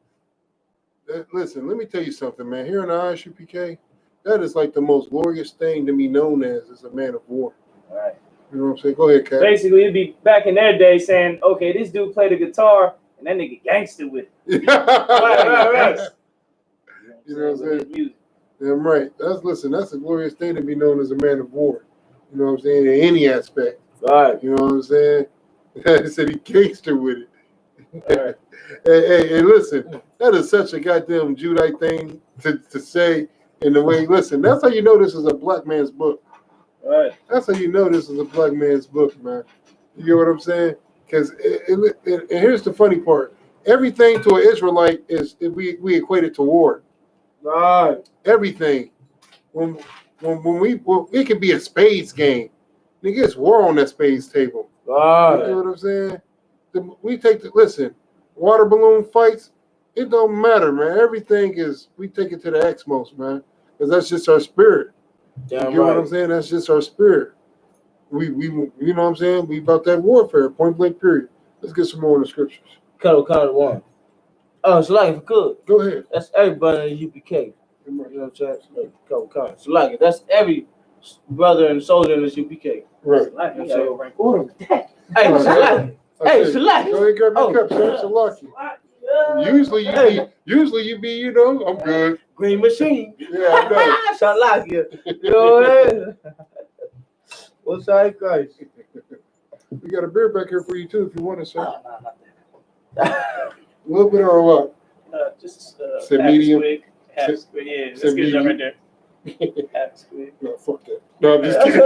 let me tell you something, man. Here in the I.S.U.P.K, that is like the most glorious thing to be known as a man of war. All right. You know what I'm saying? Go ahead, Kat. Basically, it'd be back in their day saying, okay, this dude played the guitar, and that nigga gangster with it. Right. You know what I'm saying? Damn right. That's a glorious thing to be known as a man of war. You know what I'm saying? In any aspect. Right. You know what I'm saying? He said he gangster with it. All right. Hey, listen, that is such a goddamn Judite thing to say in the way. Listen, that's how you know this is a black man's book. All right. That's how you know this is a black man's book, man. You get what I'm saying? Because and here's the funny part: everything to an Israelite we equate it to war. Right. Everything. When it could be a spades game. Nigga, it's war on that spades table. Right. You know what I'm saying? Listen, water balloon fights, it don't matter, man. Everything we take it to the Exmos, man. Because that's just our spirit. Damn you get what I'm saying? That's just our spirit. We you know what I'm saying? We about that warfare, point blank period. Let's get some more in the scriptures. Cut one. Oh, so like if I could. Go ahead. That's everybody in the UPK. You know what I'm saying? Cut. So like that's every brother and soldier in this UPK. Right. Like, You you know, Order. Hey, Shalaki. Hey, Shalaki. Go ahead, grab my cup, sir. Shalaki. Usually you be, you know, I'm good. Green machine. Yeah, I know. Shalaki. You know what I mean? What's that, Christ? We got a beer back here for you too, if you want it, sir. Oh, no, not that. A little bit or what? Just Say half medium. squig. Half squig. Yeah, Say let's get it right medium. there. Half squig. No, fuck that. No, I'm just kidding.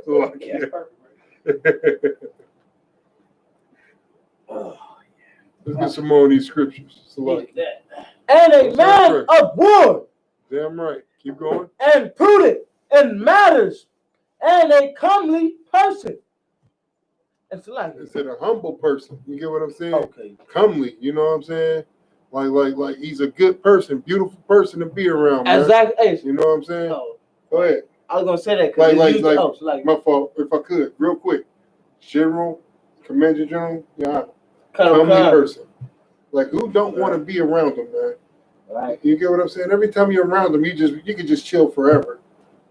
So, Yeah, perfect. Let's get some more of these scriptures. So, Look at that. And a man of war. Damn right. Keep going. And prudent in matters. And a comely person. And Shalaki. It said a humble person. You get what I'm saying? Okay. Comely. You know what I'm saying? Like he's a good person, beautiful person to be around, man. Exactly. You know what I'm saying? Oh, Go ahead. I was gonna say that because My fault. If I could, real quick. General, Commander General, comely person. Like who don't want to be around him, man? Right. You get what I'm saying? Every time you're around them, you can just chill forever.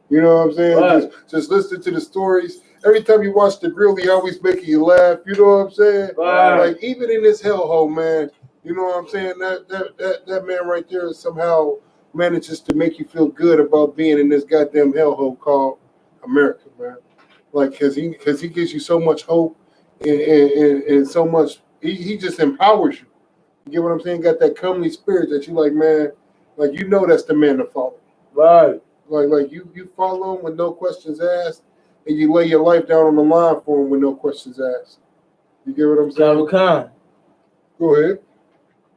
You know what I'm saying? Right. Just listen to the stories. Every time you watch the grill, he always making you laugh. You know what I'm saying? Right. Like even in this hellhole, man. You know what I'm saying? That man right there somehow manages to make you feel good about being in this goddamn hellhole called America, man. Like because he gives you so much hope and so much. He just empowers you. You get what I'm saying? Got that comely spirit that you like, man. Like you know that's the man to follow. Right. Like you follow him with no questions asked, and you lay your life down on the line for him with no questions asked. You get what I'm saying? Khan. Go ahead.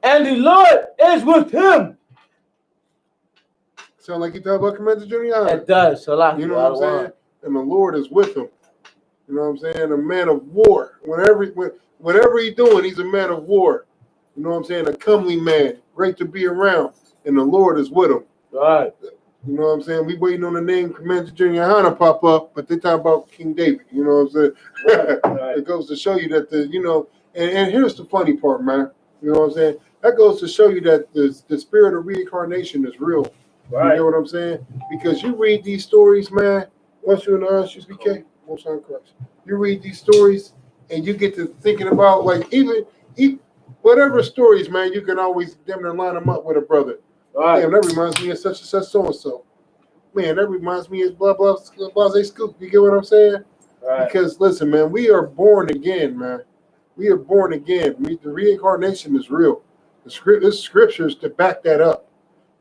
And the Lord is with him. Sound like you talk about Commander Junior? It does. Shalaki. You know what I'm saying? And the Lord is with him. You know what I'm saying? A man of war. Whatever he's doing, he's a man of war. You know what I'm saying? A comely man. Great to be around. And the Lord is with him. Right. You know what I'm saying? We waiting on the name Commander GEN.YAHANNA pop up, but they talking about King David. You know what I'm saying? Right. It goes to show you that and here's the funny part, man. You know what I'm saying? That goes to show you that the spirit of reincarnation is real. Right. You know what I'm saying? Because you read these stories, man, once you're in the I.S.U.P.K, most on Christ. You read these stories, and you get to thinking about like even whatever stories, man, you can always damn near line them up with a brother. Right. Damn, that reminds me of such and such so and so. Man, that reminds me of blah blah blah scoop. You get what I'm saying? Right. Because listen, man, we are born again, man. We are born again. The reincarnation is real. There's scriptures to back that up.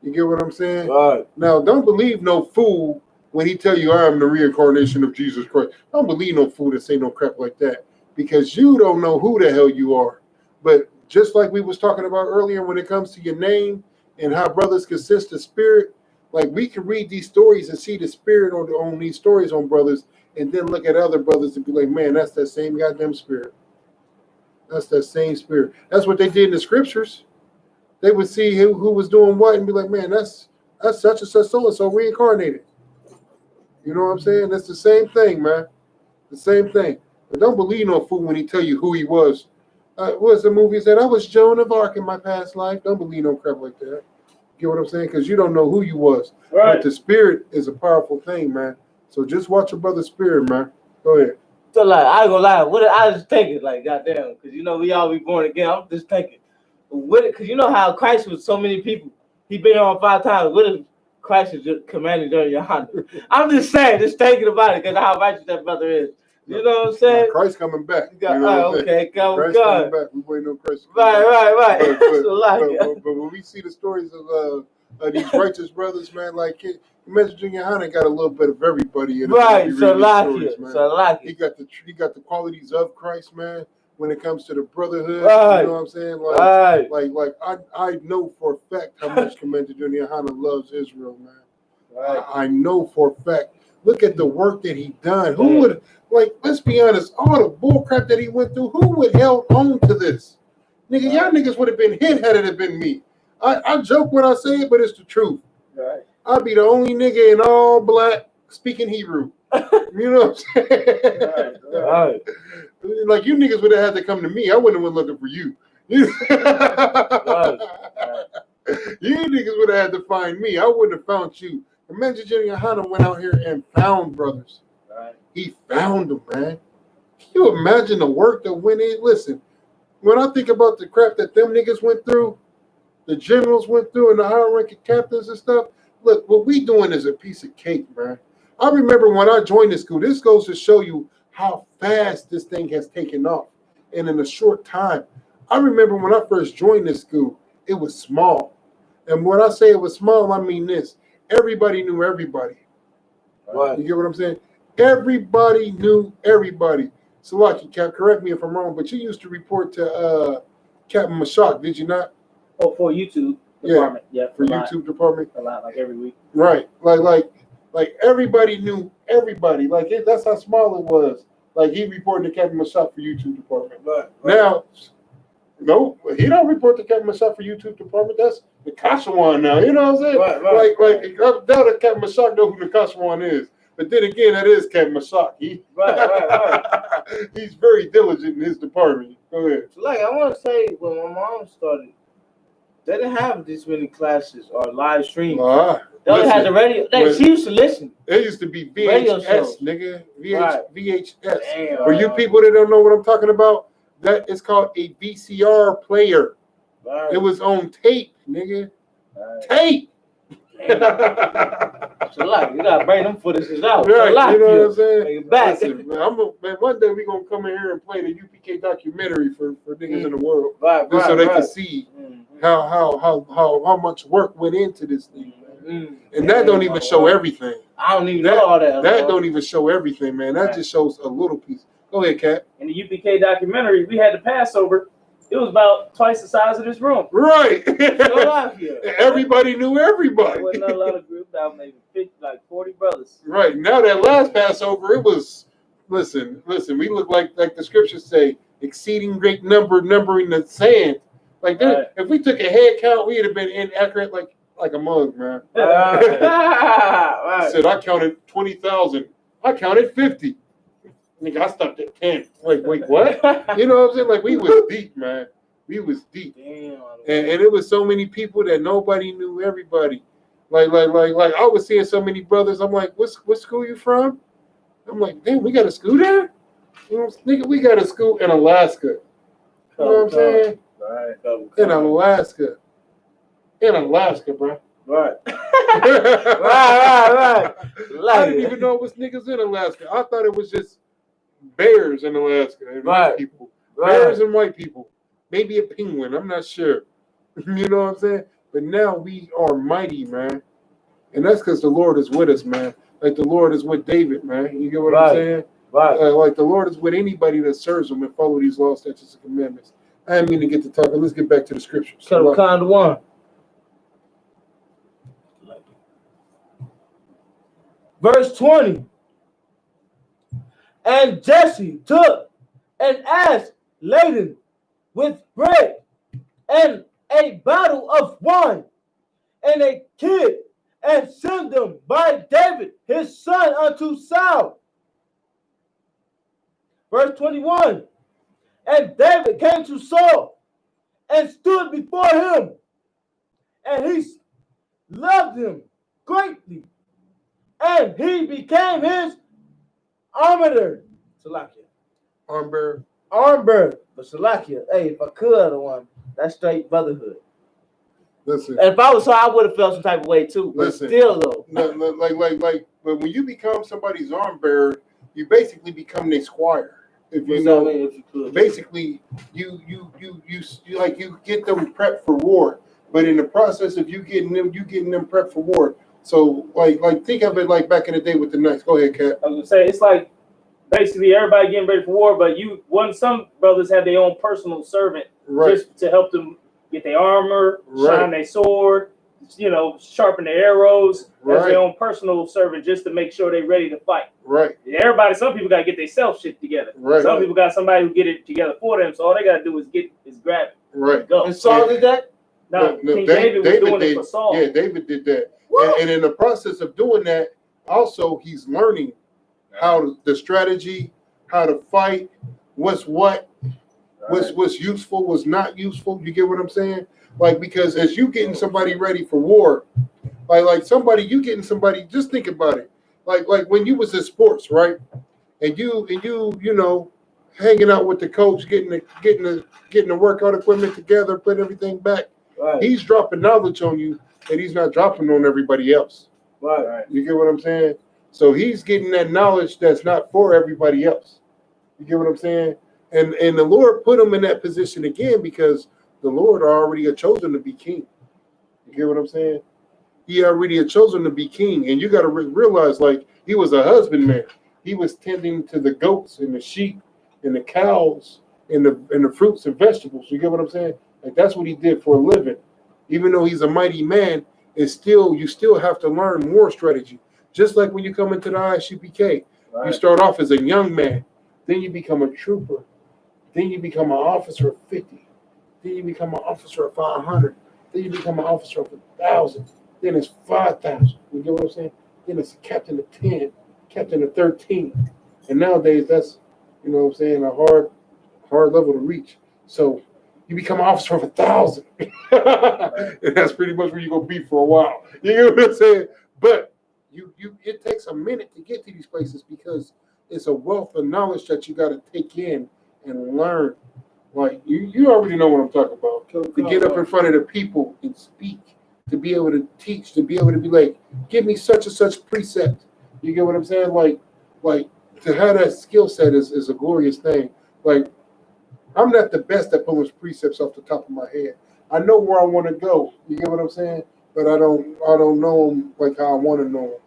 You get what I'm saying? Right. Now, don't believe no fool when he tell you I am the reincarnation of Jesus Christ. Don't believe no fool that say no crap like that, because you don't know who the hell you are. But just like we was talking about earlier, when it comes to your name and how brothers consist of spirit, like we can read these stories and see the spirit on these stories on brothers, and then look at other brothers and be like, man, that's that same goddamn spirit. That's that same spirit. That's what they did in the scriptures. They would see who was doing what and be like, man, that's such and such so reincarnated. You know what I'm saying? That's the same thing, man. The same thing. But don't believe no fool when he tell you who he was. What's the movie said? I was Joan of Arc in my past life. Don't believe no crap like that. Get what I'm saying? Because you don't know who you was. Right. But the spirit is a powerful thing, man. So just watch your brother's spirit, man. Go ahead. So like, I ain't gonna lie. I just thinking like, goddamn, because you know we all be born again. I'm just thinking, because you know how Christ was so many people. He been on 5 times. What if Christ is just commanding GEN.YAHANNA? I'm just saying, just thinking about it, because how righteous that brother is. You know what I'm saying? Now, Christ coming back. You got, you know what I'm saying? okay, come Christ God. coming back. We waiting on Christ. To come back. Right. But when we see the stories of these righteous brothers, man, like imagine GEN.YAHANNA got a little bit of everybody in it. Right, So like he got the qualities of Christ, man. When it comes to the brotherhood, Right. you know what I'm saying? Like I know for a fact how much Commander GEN.YAHANNA loves Israel, man. Right. I know for a fact. Look at the work that he done. Who would, like, let's be honest, all the bull crap that he went through, who would held on to this? Nigga, y'all niggas would have been hit had it have been me. I joke when I say it, but it's the truth. Right. I'd be the only nigga in all black speaking Hebrew. You know what I'm saying? Right. Like, you niggas would have had to come to me. I wouldn't have been looking for you. Right. You niggas would have had to find me. I wouldn't have found you. Imagine GEN.YAHANNA went out here and found brothers. Right. He found them, man. Can you imagine the work that went in? Listen, when I think about the crap that them niggas went through, the generals went through, and the higher ranking captains and stuff, look, what we doing is a piece of cake, man. I remember when I joined this school, this goes to show you how fast this thing has taken off. And in a short time, I remember when I first joined this school, it was small. And when I say it was small, I mean this. Everybody knew everybody. Right. You get what I'm saying? Everybody knew everybody. Salaki, Cap, correct me if I'm wrong, but you used to report to Captain Mashak, did you not? Oh, for YouTube department. Yeah, for YouTube department. A lot, like every week. Right. Like everybody knew everybody. Like that's how small it was. Like he reported to Captain Mashak for YouTube department. Right. Now, no, he don't report to Captain Mashak for YouTube department. That's the Kashawan now. You know what I'm saying? Right. Like I doubt that Captain Mashak know who the Kashawan is. But then again, that is Captain Mashak. Right. He's very diligent in his department. Go ahead. Like I want to say, when my mom started, they didn't have this many classes or live streams. They only had the radio. She used to listen. It used to be VHS, nigga. VHS. Damn. For you people that don't know what I'm talking about, that is called a VCR player. Right. It was on tape, nigga. Right. Tape. So like, you gotta bring them footages out. Right, so you know what I'm saying? Bring it back. Listen, man, one day we gonna come in here and play the UPK documentary for niggas in the world, Right. so they can see how much work went into this thing, man. And that don't even show everything. I don't even know all that. That don't even show everything, man. That just shows a little piece. Go ahead, Kat. In the UPK documentary, we had the Passover. It was about twice the size of this room. Right. Philadelphia. Everybody knew everybody. There wasn't a lot of groups, about maybe 50, like 40 brothers. Right. Now that last Passover, it was, listen, we look like the scriptures say, exceeding great numbering the sand. Like that, if we took a head count, we'd have been inaccurate like a mug, man. Right. Said I counted 20,000. I counted 50. Nigga, I stopped at 10. Like, wait, what? You know what I'm saying? Like, we was deep, man. We was deep. Damn. And it was so many people that nobody knew everybody. Like I was seeing so many brothers. I'm like, what school you from? I'm like, damn, we got a school there? You know, nigga, we got a school in Alaska. You know what I'm saying? Right. In Alaska. In Alaska, bro. Right. right. Like I didn't even know it was niggas in Alaska. I thought it was just bears in Alaska and white people. Bears and white people. Maybe a penguin. I'm not sure. You know what I'm saying? But now we are mighty, man. And that's because the Lord is with us, man. Like the Lord is with David, man. You get what I'm saying? Right. Like the Lord is with anybody that serves him and follow these laws, statutes, and commandments. I didn't mean to get to talking. Let's get back to the scriptures. Kind of one. Verse 20. And Jesse took an ass laden with bread and a bottle of wine and a kid and sent them by David his son unto Saul. Verse 21. And David came to Saul and stood before him, and he loved him greatly, and he became his armor. Salakia. Armor. But Salakia, hey, if I could, one, that's straight brotherhood. Listen. And if I was so, I would have felt some type of way too. But still, though. But when you become somebody's arm bearer, you basically become their squire. If you know, if you could. Basically, you get them prepped for war. But in the process of you getting them prepped for war. So like think of it like back in the day with the knights. Go ahead, Kat. I was gonna say it's like basically everybody getting ready for war, but some brothers have their own personal servant just to help them get their armor, shine their sword, sharpen their arrows. As their own personal servant just to make sure they're ready to fight. Right. Some people gotta get themselves shit together. Right. Some people got somebody who get it together for them, so all they gotta do is grab it. Right. Go. And Saul did that? No, King David was doing it for Saul. Yeah, David did that. And in the process of doing that, also he's learning the strategy, how to fight, what's useful, what's not useful. You get what I'm saying? Like, because as you getting somebody ready for war, you getting somebody, just think about it. Like when you was in sports, right? And you hanging out with the coach, getting the workout equipment together, putting everything back. Right. He's dropping knowledge on you that he's not dropping on everybody else. Right. You get what I'm saying? So he's getting that knowledge that's not for everybody else. You get what I'm saying? And the Lord put him in that position again because the Lord already had chosen to be king. You get what I'm saying? He already had chosen to be king. And you got to realize, like, he was a husbandman. He was tending to the goats and the sheep and the cows and the fruits and vegetables. You get what I'm saying? Like, that's what he did for a living. Even though he's a mighty man, you still have to learn war strategy. Just like when you come into the I.S.U.P.K, you start off as a young man. Then you become a trooper. Then you become an officer of 50. Then you become an officer of 500. Then you become an officer of 1,000. Then it's 5,000. You get what I'm saying? Then it's a captain of 10, captain of 13. And nowadays, that's, you know what I'm saying, a hard level to reach. So you become an officer of 1,000. And that's pretty much where you're going to be for a while. You know what I'm saying? But it takes a minute to get to these places because it's a wealth of knowledge that you got to take in and learn. Like, you already know what I'm talking about. To get up in front of the people and speak, to be able to teach, to be able to be like, give me such and such precept. You get what I'm saying? Like to have that skill set is a glorious thing. Like, I'm not the best at pulling precepts off the top of my head. I know where I want to go. You get what I'm saying? But I don't know them like how I want to know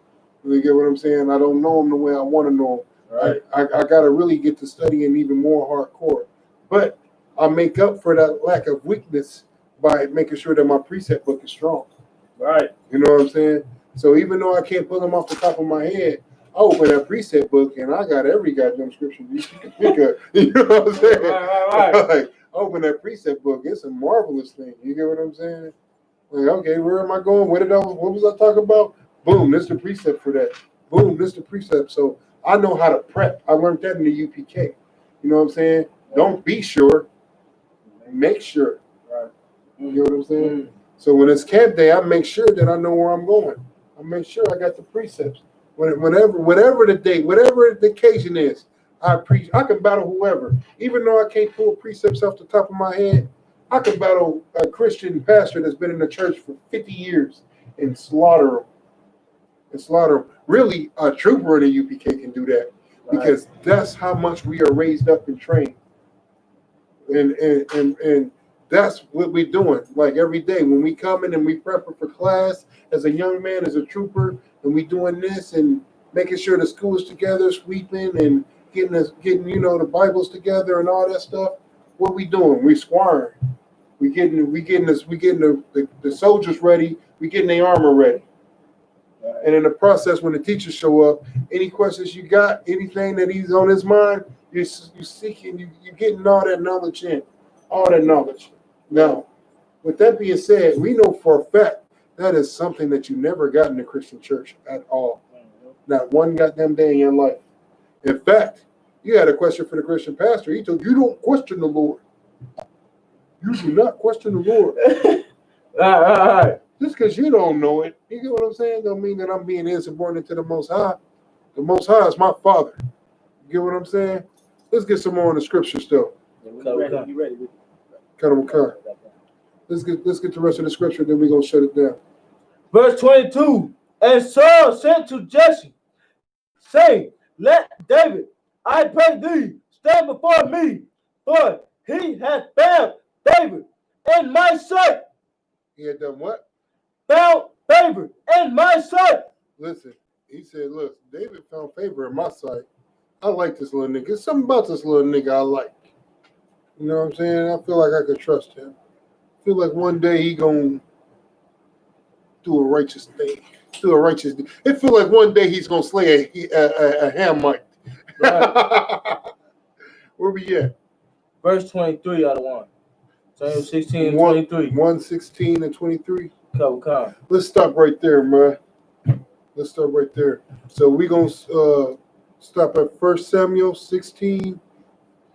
them. You get what I'm saying? I don't know them the way I want to know them. Right. I got to really get to studying even more hardcore. But I make up for that lack of weakness by making sure that my precept book is strong. Right. You know what I'm saying? So even though I can't pull them off the top of my head, I open that precept book and I got every goddamn scripture you can think of. You know what I'm saying? Right. Like, open that precept book. It's a marvelous thing. You get what I'm saying? Like, okay, where am I going? What was I talking about? Boom, this is the precept for that. Boom, this is the precept. So I know how to prep. I learned that in the UPK. You know what I'm saying? Don't be sure. Make sure. Right. You know what I'm saying? Mm-hmm. So when it's camp day, I make sure that I know where I'm going. I make sure I got the precepts. Whatever the date, whatever the occasion is, I can battle whoever. Even though I can't pull precepts off the top of my head, I can battle a Christian pastor that's been in the church for 50 years and slaughter him. Really, a trooper in the UPK can do that because that's how much we are raised up and trained. And that's what we're doing. Like every day when we come in and we prep for class as a young man, as a trooper, and we doing this and making sure the school is together, sweeping and getting the Bibles together and all that stuff. What we doing? We squaring. We getting the soldiers ready. We getting their armor ready. And in the process, when the teachers show up, any questions you got, anything that he's on his mind, you seeking, you're getting all that knowledge in, all that knowledge. Now, with that being said, we know for a fact that is something that you never got in the Christian church at all. Not one goddamn day in your life. In fact, you had a question for the Christian pastor. He told you don't question the Lord. You do not question the Lord. All right. Just because you don't know it, you get what I'm saying? Don't mean that I'm being insubordinate to the Most High. The Most High is my Father. You get what I'm saying? Let's get some more on the scriptures, though. You ready? Let's get the rest of the scripture, then we're gonna shut it down. Verse 22. And Saul sent to Jesse, saying, "Let David, I pray thee, stand before me, for he hath found favor in my sight." He had done what? Found favor in my sight. Listen, he said, look, David found favor in my sight. I like this little nigga. There's something about this little nigga I like. You know what I'm saying? I feel like I could trust him. I feel like one day he gonna do a righteous thing. It feel like one day he's gonna slay a Hamite. Right. Where we at? Verse 23 out of 1. Psalm 16 and 23. 1:16 and 23. Come. Let's stop right there, man. Let's start right there. So we're going to stop at 1 Samuel 16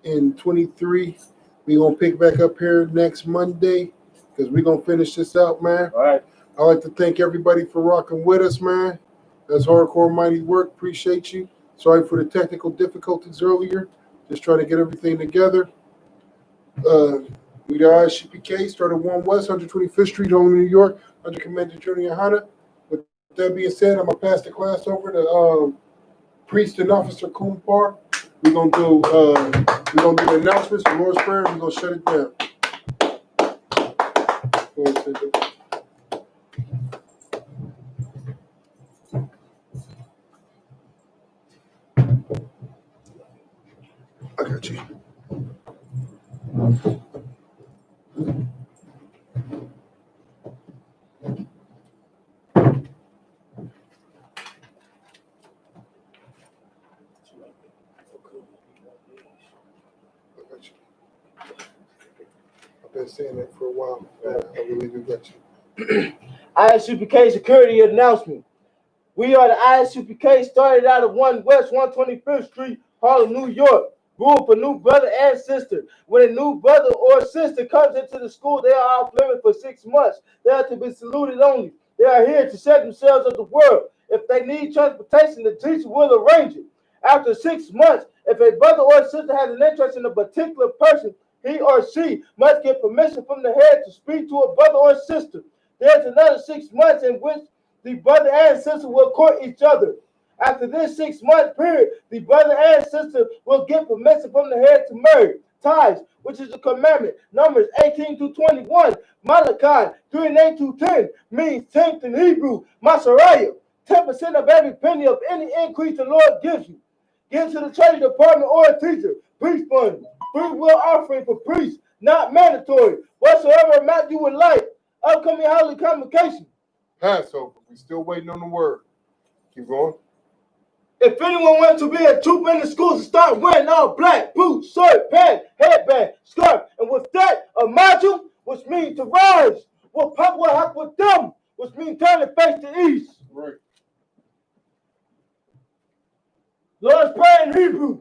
and 23. We're going to pick back up here next Monday because we're going to finish this out, man. All right. I'd like to thank everybody for rocking with us, man. That's hardcore mighty work. Appreciate you. Sorry for the technical difficulties earlier. Just trying to get everything together. We the I.S.U.P.K. started 1 West, 125th Street, home in New York, under Commander GEN.YAHANNA. With that being said, I'm going to pass the class over to Priest and Officer Kumpar. We're going to do the announcements, the Lord's Prayer, and we're going to shut it down. Go ahead, Cindy. I got you. I've been saying that for a while. I really do got you. I.S.U.P.K. security announcement. We are the I.S.U.P.K. started out of 1 West 125th Street, Harlem, New York. Rule for new brother and sister. When a new brother or sister comes into the school, they are off limit for 6 months. They are to be saluted only. They are here to set themselves of the world. If they need transportation, the teacher will arrange it. After 6 months, if a brother or sister has an interest in a particular person, he or she must get permission from the head to speak to a brother or sister. There's another 6 months in which the brother and sister will court each other. After this 6 month period, the brother and sister will get permission from the head to marry. Tithes, which is a commandment. Numbers 18-21. Malachi 3:8-10 means 10th in Hebrew. Masariah, 10% of every penny of any increase the Lord gives you. Give to the treasury department or a teacher. Priest fund, free will offering for priests, not mandatory. Whatsoever amount you would like. Upcoming holy convocation. Passover. We still waiting on the word. Keep going. If anyone wants to be a trooper in the schools, to start wearing all black, boots, shirt, pants, headband, scarf, and with that, a module, which means to rise. With Papa with them, which means turn and face the east. Right. Lord's Prayer in Hebrew.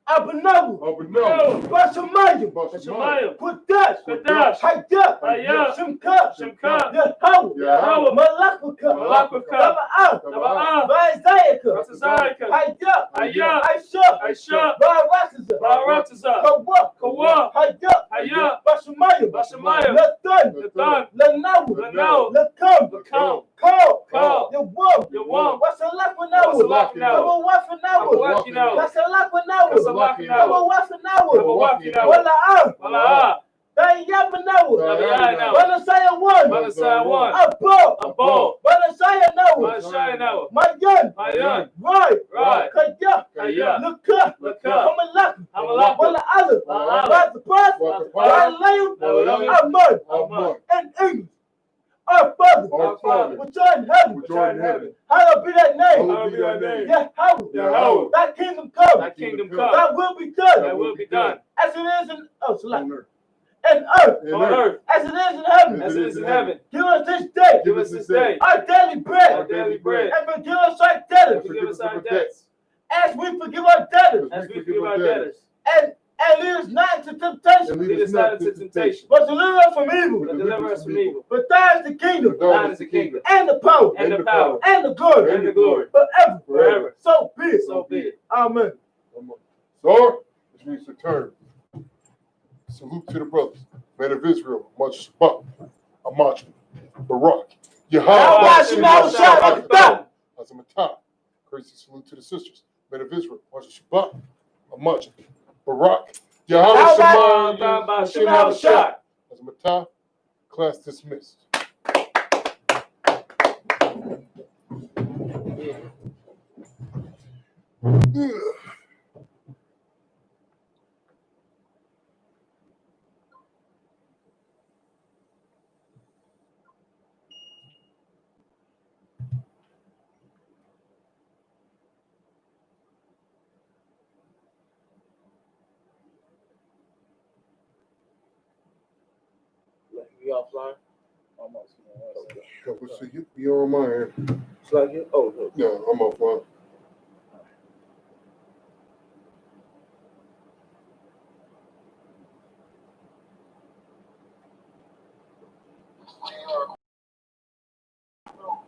Abanabu. Up and down. Bashamayim. Bashamayim. Kudash. Kudash. Hayya. Hayya. Shimka. Shimka. Yahweh. Yahweh. Malakaka. Malakaka. Taba'ah. Taba'ah. Ba'izayaka. Ba'izayaka. Hayya. Hayya. I.S.U.P.K. I.S.U.P.K. Ba'aratiza. Ba'aratiza. Kawa. Kawa. Hayya. Hayya. Bashamayim. Bashamayim. Nathan. Nathan. Lanawu. Lanawu. Lakam. Lakam. Call. Call. Yawam. Yawam. Wasalakanawu. Wasalakanawu. Wafanawu. Wafanawu. Kasalakanawu. Kasalakanawu. Wafanawu. Wafanawu. Wala'ah. Wala'ah. Dayabanawu. Dayabanawu. Banasaya 1. Banasaya 1. Abo. Abo. Banasaya Nawu. Banasaya Nawu. Mayan. Mayan. Right. Right. Kaya. Kaya. Luka. Luka. Hamalak. Hamalak. Wala'ah. Wala'ah. Watapaz. Watapaz. Walayim. Ahmad. Ahmad. And English. Our Father. Our Father. Which art in heaven. Which art in heaven. Hallowed be thy name. Hallowed be thy name. Yahweh. Yahweh. Thy kingdom come. Thy kingdom come. Thy will be done. Thy will be done. As it is in On earth. and earth. In On earth. As it is in heaven. As it is in heaven. Give us this day. Give us this day our daily bread. our daily bread. And forgive us our debtors. Forgive us our debts. As we forgive our debtors. As we forgive our debtors. And lead us not into temptation. Lead us not into temptation. But deliver us from evil. But deliver us from evil. For thine is the kingdom. Thine is the kingdom. And the power. And the power. And the glory. And the glory. Forever. Forever. So be it. So be it. Amen. So, which means to turn. Salute to the brothers. Men of Israel. Much Isupk. Amach. Barak. Yahweh. Azamatah. Crazy salute to the sisters. Men of Israel. Much Isupk. Amach. Barak. Yahweh. Azamatah. Class dismissed. You offline? Almost. Okay. See you. You on mine. It's like you. Oh, no. Yeah, I'm offline.